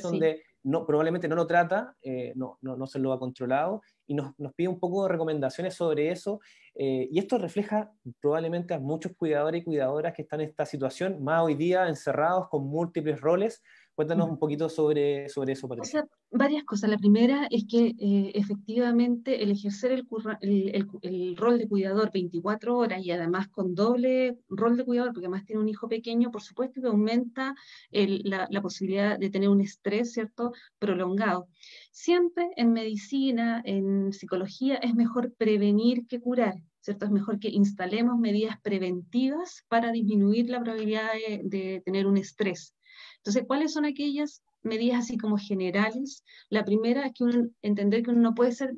donde probablemente no lo trata, no se lo ha controlado, y nos pide un poco de recomendaciones sobre eso, y esto refleja probablemente a muchos cuidadores y cuidadoras que están en esta situación, más hoy día encerrados con múltiples roles. Cuéntanos un poquito sobre eso, Patricia. O sea, varias cosas. La primera es que efectivamente el ejercer el rol de cuidador 24 horas y además con doble rol de cuidador, porque además tiene un hijo pequeño, por supuesto que aumenta la posibilidad de tener un estrés, ¿cierto?, prolongado. Siempre en medicina, en psicología, es mejor prevenir que curar, ¿cierto? Es mejor que instalemos medidas preventivas para disminuir la probabilidad de tener un estrés. Entonces, ¿cuáles son aquellas medidas así como generales? La primera es que entender que uno no puede ser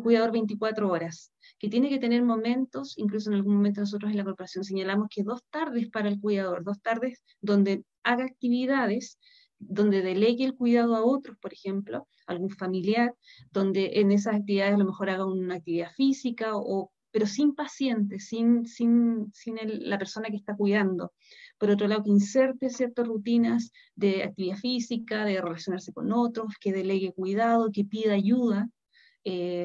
cuidador 24 horas, que tiene que tener momentos, incluso en algún momento nosotros en la corporación señalamos que 2 tardes para el cuidador, 2 tardes donde haga actividades, donde delegue el cuidado a otros, por ejemplo, algún familiar, donde en esas actividades a lo mejor haga una actividad física, pero sin paciente, sin la persona que está cuidando. Por otro lado, que inserte ciertas rutinas de actividad física, de relacionarse con otros, que delegue cuidado, que pida ayuda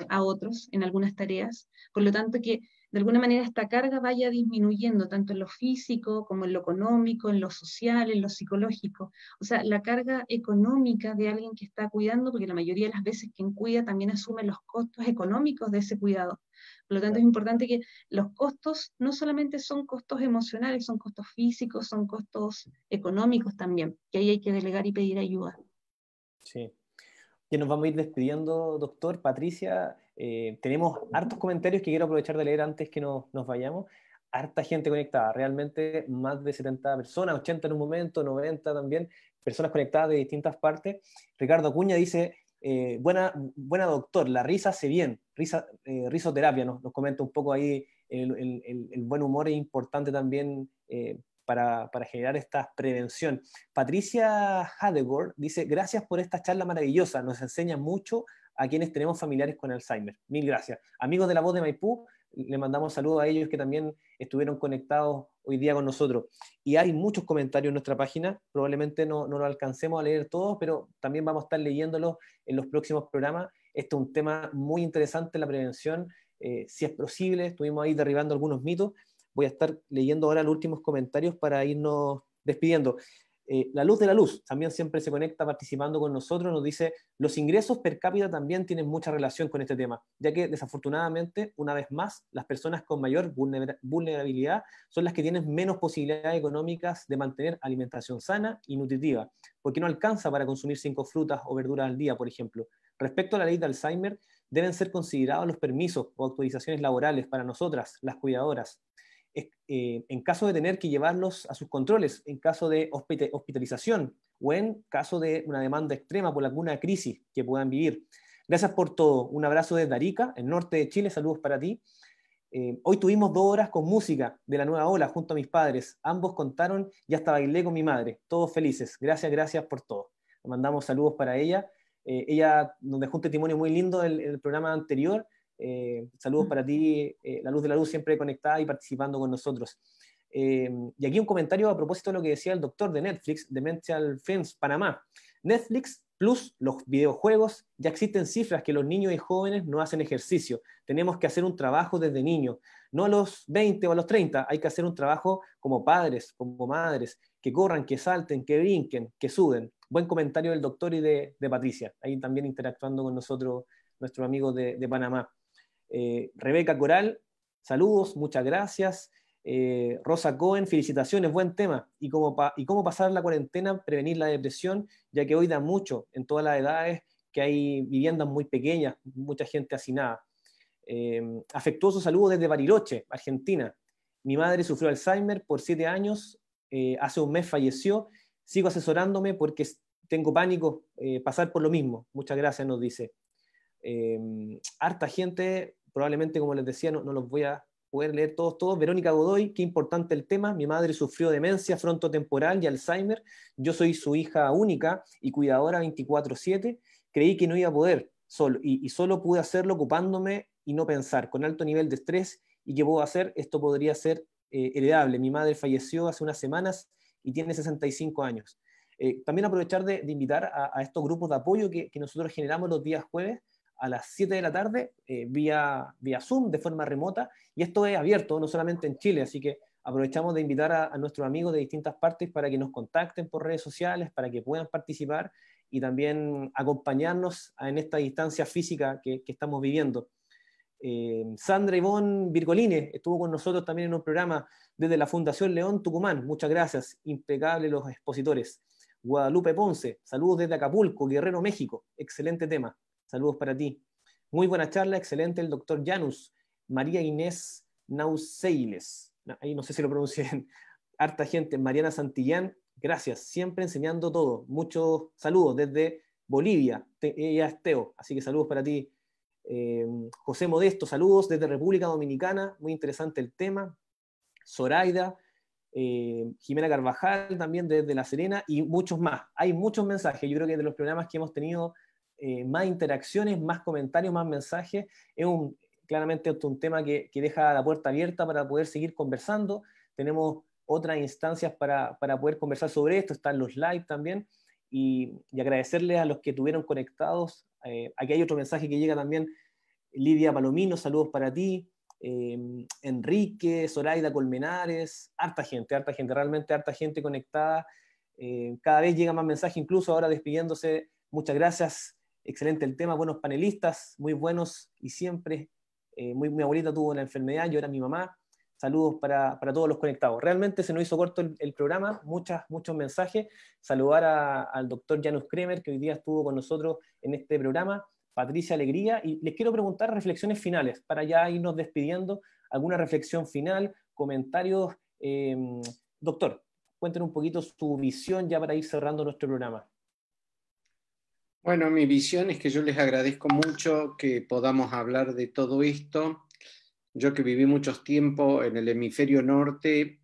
a otros en algunas tareas. Por lo tanto, que de alguna manera esta carga vaya disminuyendo, tanto en lo físico como en lo económico, en lo social, en lo psicológico. O sea, la carga económica de alguien que está cuidando, porque la mayoría de las veces quien cuida también asume los costos económicos de ese cuidado. Por lo tanto, es importante que los costos no solamente son costos emocionales, son costos físicos, son costos económicos también, que ahí hay que delegar y pedir ayuda. Sí. Ya nos vamos a ir despidiendo, doctor. Patricia, tenemos hartos comentarios que quiero aprovechar de leer antes que nos vayamos. Harta gente conectada, realmente más de 70 personas, 80 en un momento, 90 también, personas conectadas de distintas partes. Ricardo Acuña dice, buena doctor, la risa hace bien, risoterapia, nos comenta un poco ahí, el buen humor es importante también para generar esta prevención. Patricia Hadegor dice, gracias por esta charla maravillosa, nos enseña mucho a quienes tenemos familiares con Alzheimer. Mil gracias. Amigos de La Voz de Maipú, le mandamos saludos a ellos que también estuvieron conectados hoy día con nosotros. Y hay muchos comentarios en nuestra página, probablemente no lo alcancemos a leer todos, pero también vamos a estar leyéndolos en los próximos programas. Este es un tema muy interesante, la prevención, si es posible, estuvimos ahí derribando algunos mitos. Voy a estar leyendo ahora los últimos comentarios para irnos despidiendo. La Luz de la Luz también siempre se conecta participando con nosotros, nos dice, los ingresos per cápita también tienen mucha relación con este tema, ya que desafortunadamente, una vez más, las personas con mayor vulnerabilidad son las que tienen menos posibilidades económicas de mantener alimentación sana y nutritiva, porque no alcanza para consumir 5 frutas o verduras al día, por ejemplo. Respecto a la ley de Alzheimer, deben ser considerados los permisos o autorizaciones laborales para nosotras, las cuidadoras, en caso de tener que llevarlos a sus controles, en caso de hospitalización o en caso de una demanda extrema por alguna crisis que puedan vivir. Gracias por todo. Un abrazo desde Arica, el norte de Chile. Saludos para ti. Hoy tuvimos 2 horas con música de la Nueva Ola junto a mis padres. Ambos contaron y hasta bailé con mi madre. Todos felices. Gracias por todo. Le mandamos saludos para ella. Ella nos dejó un testimonio muy lindo en el programa anterior. Saludos para ti, La Luz de la Luz, siempre conectada y participando con nosotros. Y aquí un comentario a propósito de lo que decía el doctor de Netflix, de Mental Friends Panamá. Netflix plus los videojuegos, ya existen cifras que los niños y jóvenes no hacen ejercicio. Tenemos que hacer un trabajo desde niños, no a los 20 o a los 30, hay que hacer un trabajo como padres, como madres, que corran, que salten, que brinquen, que suden. Buen comentario del doctor y de Patricia, ahí también interactuando con nosotros, nuestros amigos de Panamá. Rebeca Coral, saludos, muchas gracias. Rosa Cohen, felicitaciones, buen tema. Y cómo pasar la cuarentena, prevenir la depresión, ya que hoy da mucho en todas las edades, que hay viviendas muy pequeñas, mucha gente hacinada. Afectuoso saludo desde Bariloche, Argentina. Mi madre sufrió Alzheimer por 7 años, hace un mes falleció, sigo asesorándome porque tengo pánico pasar por lo mismo. Muchas gracias, nos dice. Harta gente, probablemente como les decía, no los voy a poder leer todos. Verónica Godoy, qué importante el tema. Mi madre sufrió demencia frontotemporal y Alzheimer. Yo soy su hija única y cuidadora 24/7. Creí que no iba a poder solo y solo pude hacerlo ocupándome y no pensar, con alto nivel de estrés. ¿Y qué puedo hacer? Esto podría ser heredable. Mi madre falleció hace unas semanas y tiene 65 años. También aprovechar de invitar a estos grupos de apoyo que nosotros generamos los días jueves a las 7 de la tarde, vía Zoom, de forma remota, y esto es abierto, no solamente en Chile, así que aprovechamos de invitar a nuestros amigos de distintas partes para que nos contacten por redes sociales, para que puedan participar y también acompañarnos en esta distancia física que estamos viviendo. Sandra Ivonne Virgoline estuvo con nosotros también en un programa desde la Fundación León Tucumán, muchas gracias, impecable los expositores. Guadalupe Ponce, saludos desde Acapulco, Guerrero, México, excelente tema. Saludos para ti. Muy buena charla, excelente el doctor Janus. María Inés Nauseiles. Ahí no sé si lo pronuncié bien. Harta gente. Mariana Santillán, gracias. Siempre enseñando todo. Muchos saludos desde Bolivia. Ella es Teo, así que saludos para ti. José Modesto, saludos desde República Dominicana. Muy interesante el tema. Zoraida. Jimena Carvajal también desde La Serena y muchos más. Hay muchos mensajes. Yo creo que de los programas que hemos tenido más interacciones, más comentarios, más mensajes. Claramente esto es un tema que deja la puerta abierta para poder seguir conversando. Tenemos otras instancias para poder conversar sobre esto, están los live también, y agradecerles a los que estuvieron conectados. Aquí hay otro mensaje que llega también, Lidia Palomino, saludos para ti. Enrique, Zoraida Colmenares, harta gente, realmente harta gente conectada. Cada vez llega más mensajes, incluso ahora despidiéndose. Muchas gracias. Excelente el tema, buenos panelistas, muy buenos y siempre. Mi abuelita tuvo una enfermedad, yo era mi mamá. Saludos para todos los conectados. Realmente se nos hizo corto el programa, muchos mensajes. Saludar al doctor Janus Kremer, que hoy día estuvo con nosotros en este programa. Patricia Alegría, y les quiero preguntar reflexiones finales, para ya irnos despidiendo. ¿Alguna reflexión final, comentarios? Doctor, cuéntenos un poquito su visión ya para ir cerrando nuestro programa. Bueno, mi visión es que yo les agradezco mucho que podamos hablar de todo esto. Yo que viví mucho tiempo en el hemisferio norte,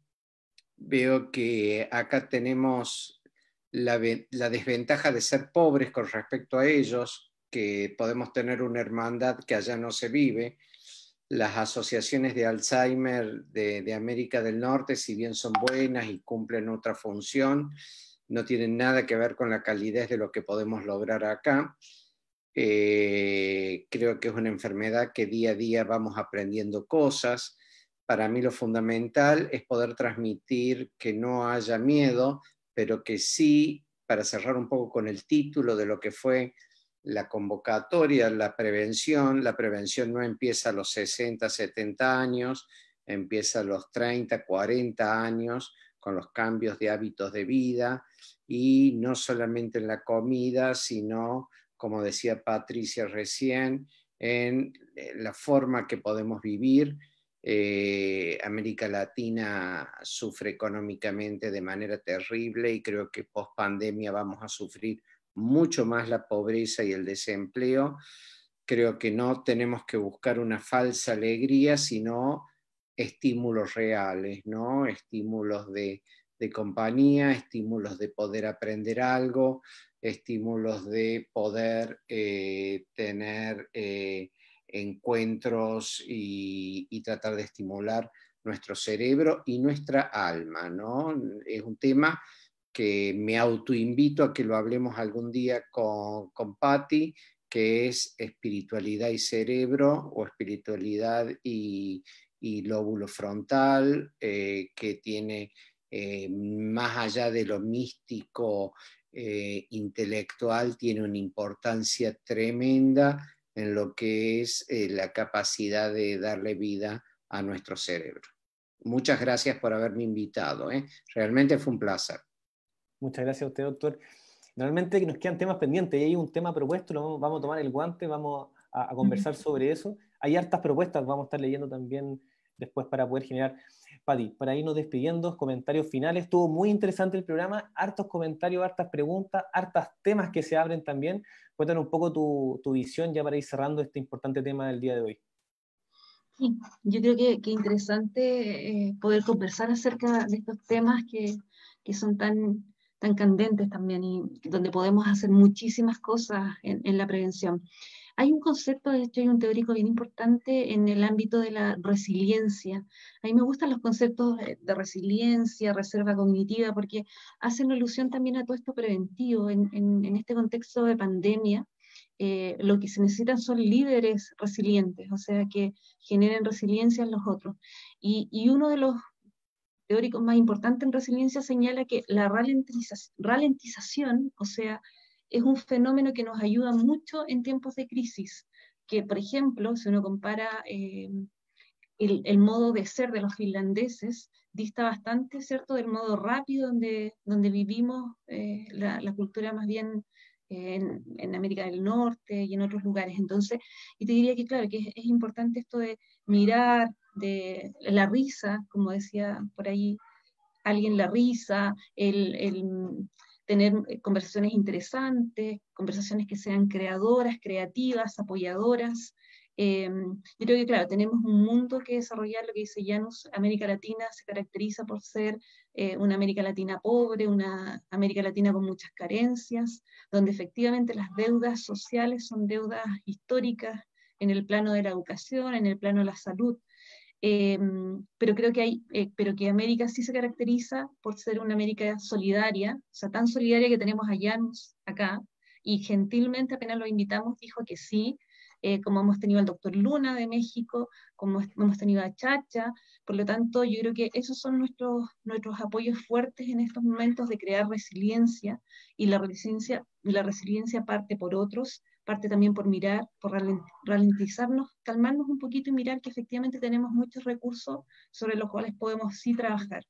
veo que acá tenemos la desventaja de ser pobres con respecto a ellos, que podemos tener una hermandad que allá no se vive. Las asociaciones de Alzheimer de América del Norte, si bien son buenas y cumplen otra función, no tienen nada que ver con la calidez de lo que podemos lograr acá. Creo que es una enfermedad que día a día vamos aprendiendo cosas. para mí lo fundamental es poder transmitir que no haya miedo, pero que sí, para cerrar un poco con el título de lo que fue la convocatoria, la prevención no empieza a los 60, 70 años, empieza a los 30, 40 años, con los cambios de hábitos de vida, y no solamente en la comida, sino, como decía Patricia recién, en la forma que podemos vivir. América Latina sufre económicamente de manera terrible y creo que post pandemia vamos a sufrir mucho más la pobreza y el desempleo. Creo que no tenemos que buscar una falsa alegría, sino estímulos reales, ¿no? Estímulos de compañía, estímulos de poder aprender algo, estímulos de poder tener encuentros y tratar de estimular nuestro cerebro y nuestra alma, ¿no? Es un tema que me autoinvito a que lo hablemos algún día con Patti, que es espiritualidad y cerebro, o espiritualidad y lóbulo frontal, que tiene, más allá de lo místico, intelectual, tiene una importancia tremenda en lo que es la capacidad de darle vida a nuestro cerebro. Muchas gracias por haberme invitado, ¿eh? Realmente fue un placer. Muchas gracias a usted, doctor. Realmente nos quedan temas pendientes y hay un tema propuesto, vamos a tomar el guante, vamos a conversar sobre eso. Hay hartas propuestas, vamos a estar leyendo también después para poder generar. Patti, para irnos despidiendo, comentarios finales. Estuvo muy interesante el programa, hartos comentarios, hartas preguntas, hartos temas que se abren también. Cuéntanos un poco tu visión ya para ir cerrando este importante tema del día de hoy. Sí, yo creo que interesante poder conversar acerca de estos temas que son tan candentes también y donde podemos hacer muchísimas cosas en la prevención. Hay un concepto, de hecho, hay un teórico bien importante en el ámbito de la resiliencia. A mí me gustan los conceptos de resiliencia, reserva cognitiva, porque hacen alusión también a todo esto preventivo. En este contexto de pandemia, lo que se necesitan son líderes resilientes, o sea, que generen resiliencia en los otros. Y uno de los teóricos más importantes en resiliencia señala que la ralentización, o sea, es un fenómeno que nos ayuda mucho en tiempos de crisis, que por ejemplo, si uno compara el modo de ser de los finlandeses, dista bastante, ¿cierto?, del modo rápido donde vivimos la cultura más bien en América del Norte y en otros lugares. Entonces, y te diría que claro, que es importante esto de mirar, de la risa, como decía por ahí alguien, la risa, el tener conversaciones interesantes, conversaciones que sean creadoras, creativas, apoyadoras. Yo creo que, claro, tenemos un mundo que desarrollar, lo que dice Janus. América Latina se caracteriza por ser una América Latina pobre, una América Latina con muchas carencias, donde efectivamente las deudas sociales son deudas históricas en el plano de la educación, en el plano de la salud. Pero creo que pero que América sí se caracteriza por ser una América solidaria, o sea, tan solidaria que tenemos a Janus acá, y gentilmente apenas lo invitamos dijo que sí, como hemos tenido al doctor Luna de México, como hemos tenido a Chacha. Por lo tanto, yo creo que esos son nuestros apoyos fuertes en estos momentos de crear resiliencia, y la resiliencia parte por otros, parte también por mirar, por ralentizarnos, calmarnos un poquito y mirar que efectivamente tenemos muchos recursos sobre los cuales podemos sí trabajar.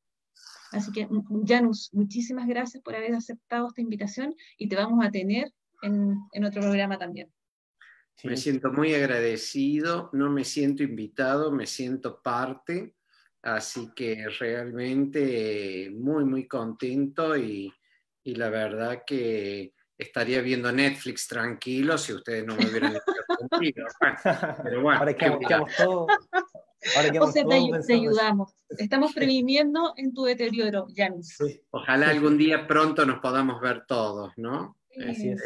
Así que, Janus, muchísimas gracias por haber aceptado esta invitación y te vamos a tener en otro programa también. Sí. Me siento muy agradecido, no me siento invitado, me siento parte, así que realmente muy, muy contento y la verdad que estaría viendo Netflix tranquilo si ustedes no me hubieran interrumpido. Pero bueno, ahora quedamos todos. O sea, te ayudamos. Estamos previniendo en tu deterioro, Janus. Sí. Ojalá algún día pronto nos podamos ver todos, ¿no? Así es.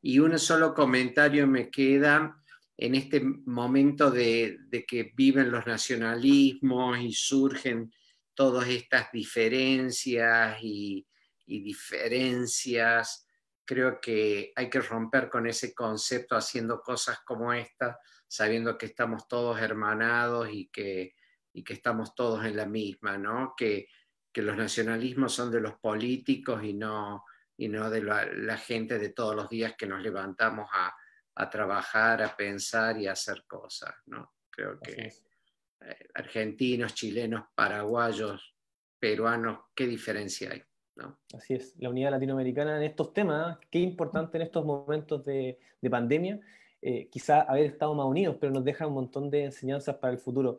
Y un solo comentario me queda en este momento de que viven los nacionalismos y surgen todas estas diferencias y diferencias. Creo que hay que romper con ese concepto haciendo cosas como esta, sabiendo que estamos todos hermanados y que y que estamos todos en la misma, ¿no? Que los nacionalismos son de los políticos y no de la gente de todos los días que nos levantamos a trabajar, a pensar y a hacer cosas, ¿no? Creo que argentinos, chilenos, paraguayos, peruanos, ¿qué diferencia hay? ¿No? Así es, la unidad latinoamericana en estos temas, qué importante en estos momentos de pandemia, quizá haber estado más unidos, pero nos deja un montón de enseñanzas para el futuro.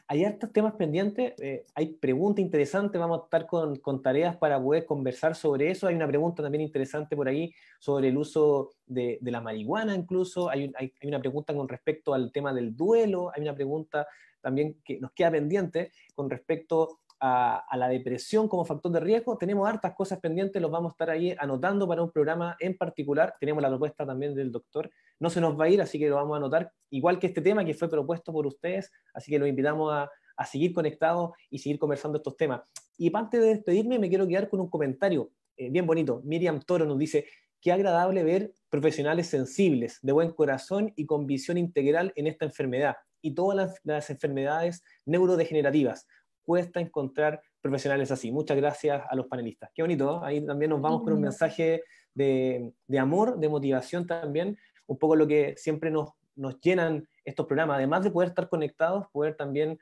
Hay hartos temas pendientes, hay preguntas interesantes, vamos a estar con tareas para poder conversar sobre eso. Hay una pregunta también interesante por ahí sobre el uso de la marihuana incluso, hay una pregunta con respecto al tema del duelo, hay una pregunta también que nos queda pendiente con respecto a la depresión como factor de riesgo. Tenemos hartas cosas pendientes, los vamos a estar ahí anotando para un programa en particular. Tenemos la propuesta también del doctor, no se nos va a ir, así que lo vamos a anotar, igual que este tema que fue propuesto por ustedes, así que los invitamos a seguir conectados y seguir conversando estos temas. Y antes de despedirme me quiero quedar con un comentario bien bonito. Miriam Toro nos dice: qué agradable ver profesionales sensibles, de buen corazón y con visión integral en esta enfermedad y todas las enfermedades neurodegenerativas. Cuesta encontrar profesionales así. Muchas gracias a los panelistas. Qué bonito, ¿no? Ahí también nos vamos con un mensaje de amor, de motivación también, un poco lo que siempre nos llenan estos programas, además de poder estar conectados, poder también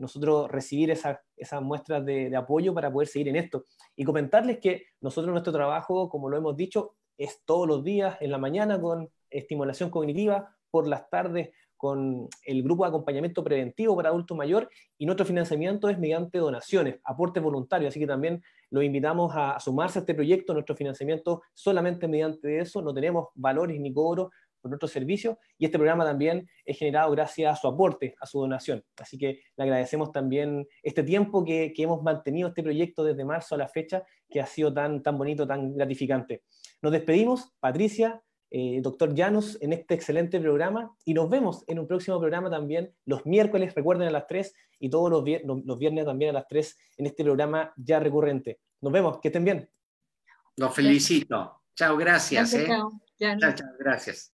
nosotros recibir esas muestras de apoyo para poder seguir en esto. Y comentarles que nosotros nuestro trabajo, como lo hemos dicho, es todos los días, en la mañana con estimulación cognitiva, por las tardes con el grupo de acompañamiento preventivo para adulto mayor, y nuestro financiamiento es mediante donaciones, aportes voluntarios, así que también los invitamos a sumarse a este proyecto. Nuestro financiamiento solamente mediante eso, no tenemos valores ni cobros por nuestros servicios, y este programa también es generado gracias a su aporte, a su donación. Así que le agradecemos también este tiempo que hemos mantenido este proyecto desde marzo a la fecha, que ha sido tan bonito, tan gratificante. Nos despedimos, Patricia, doctor Llanos, en este excelente programa, y nos vemos en un próximo programa también los miércoles, recuerden, a las 3, y todos los viernes también a las 3 en este programa ya recurrente. Nos vemos, que estén bien. Los felicito. Chao, gracias. Chao. Chao, gracias.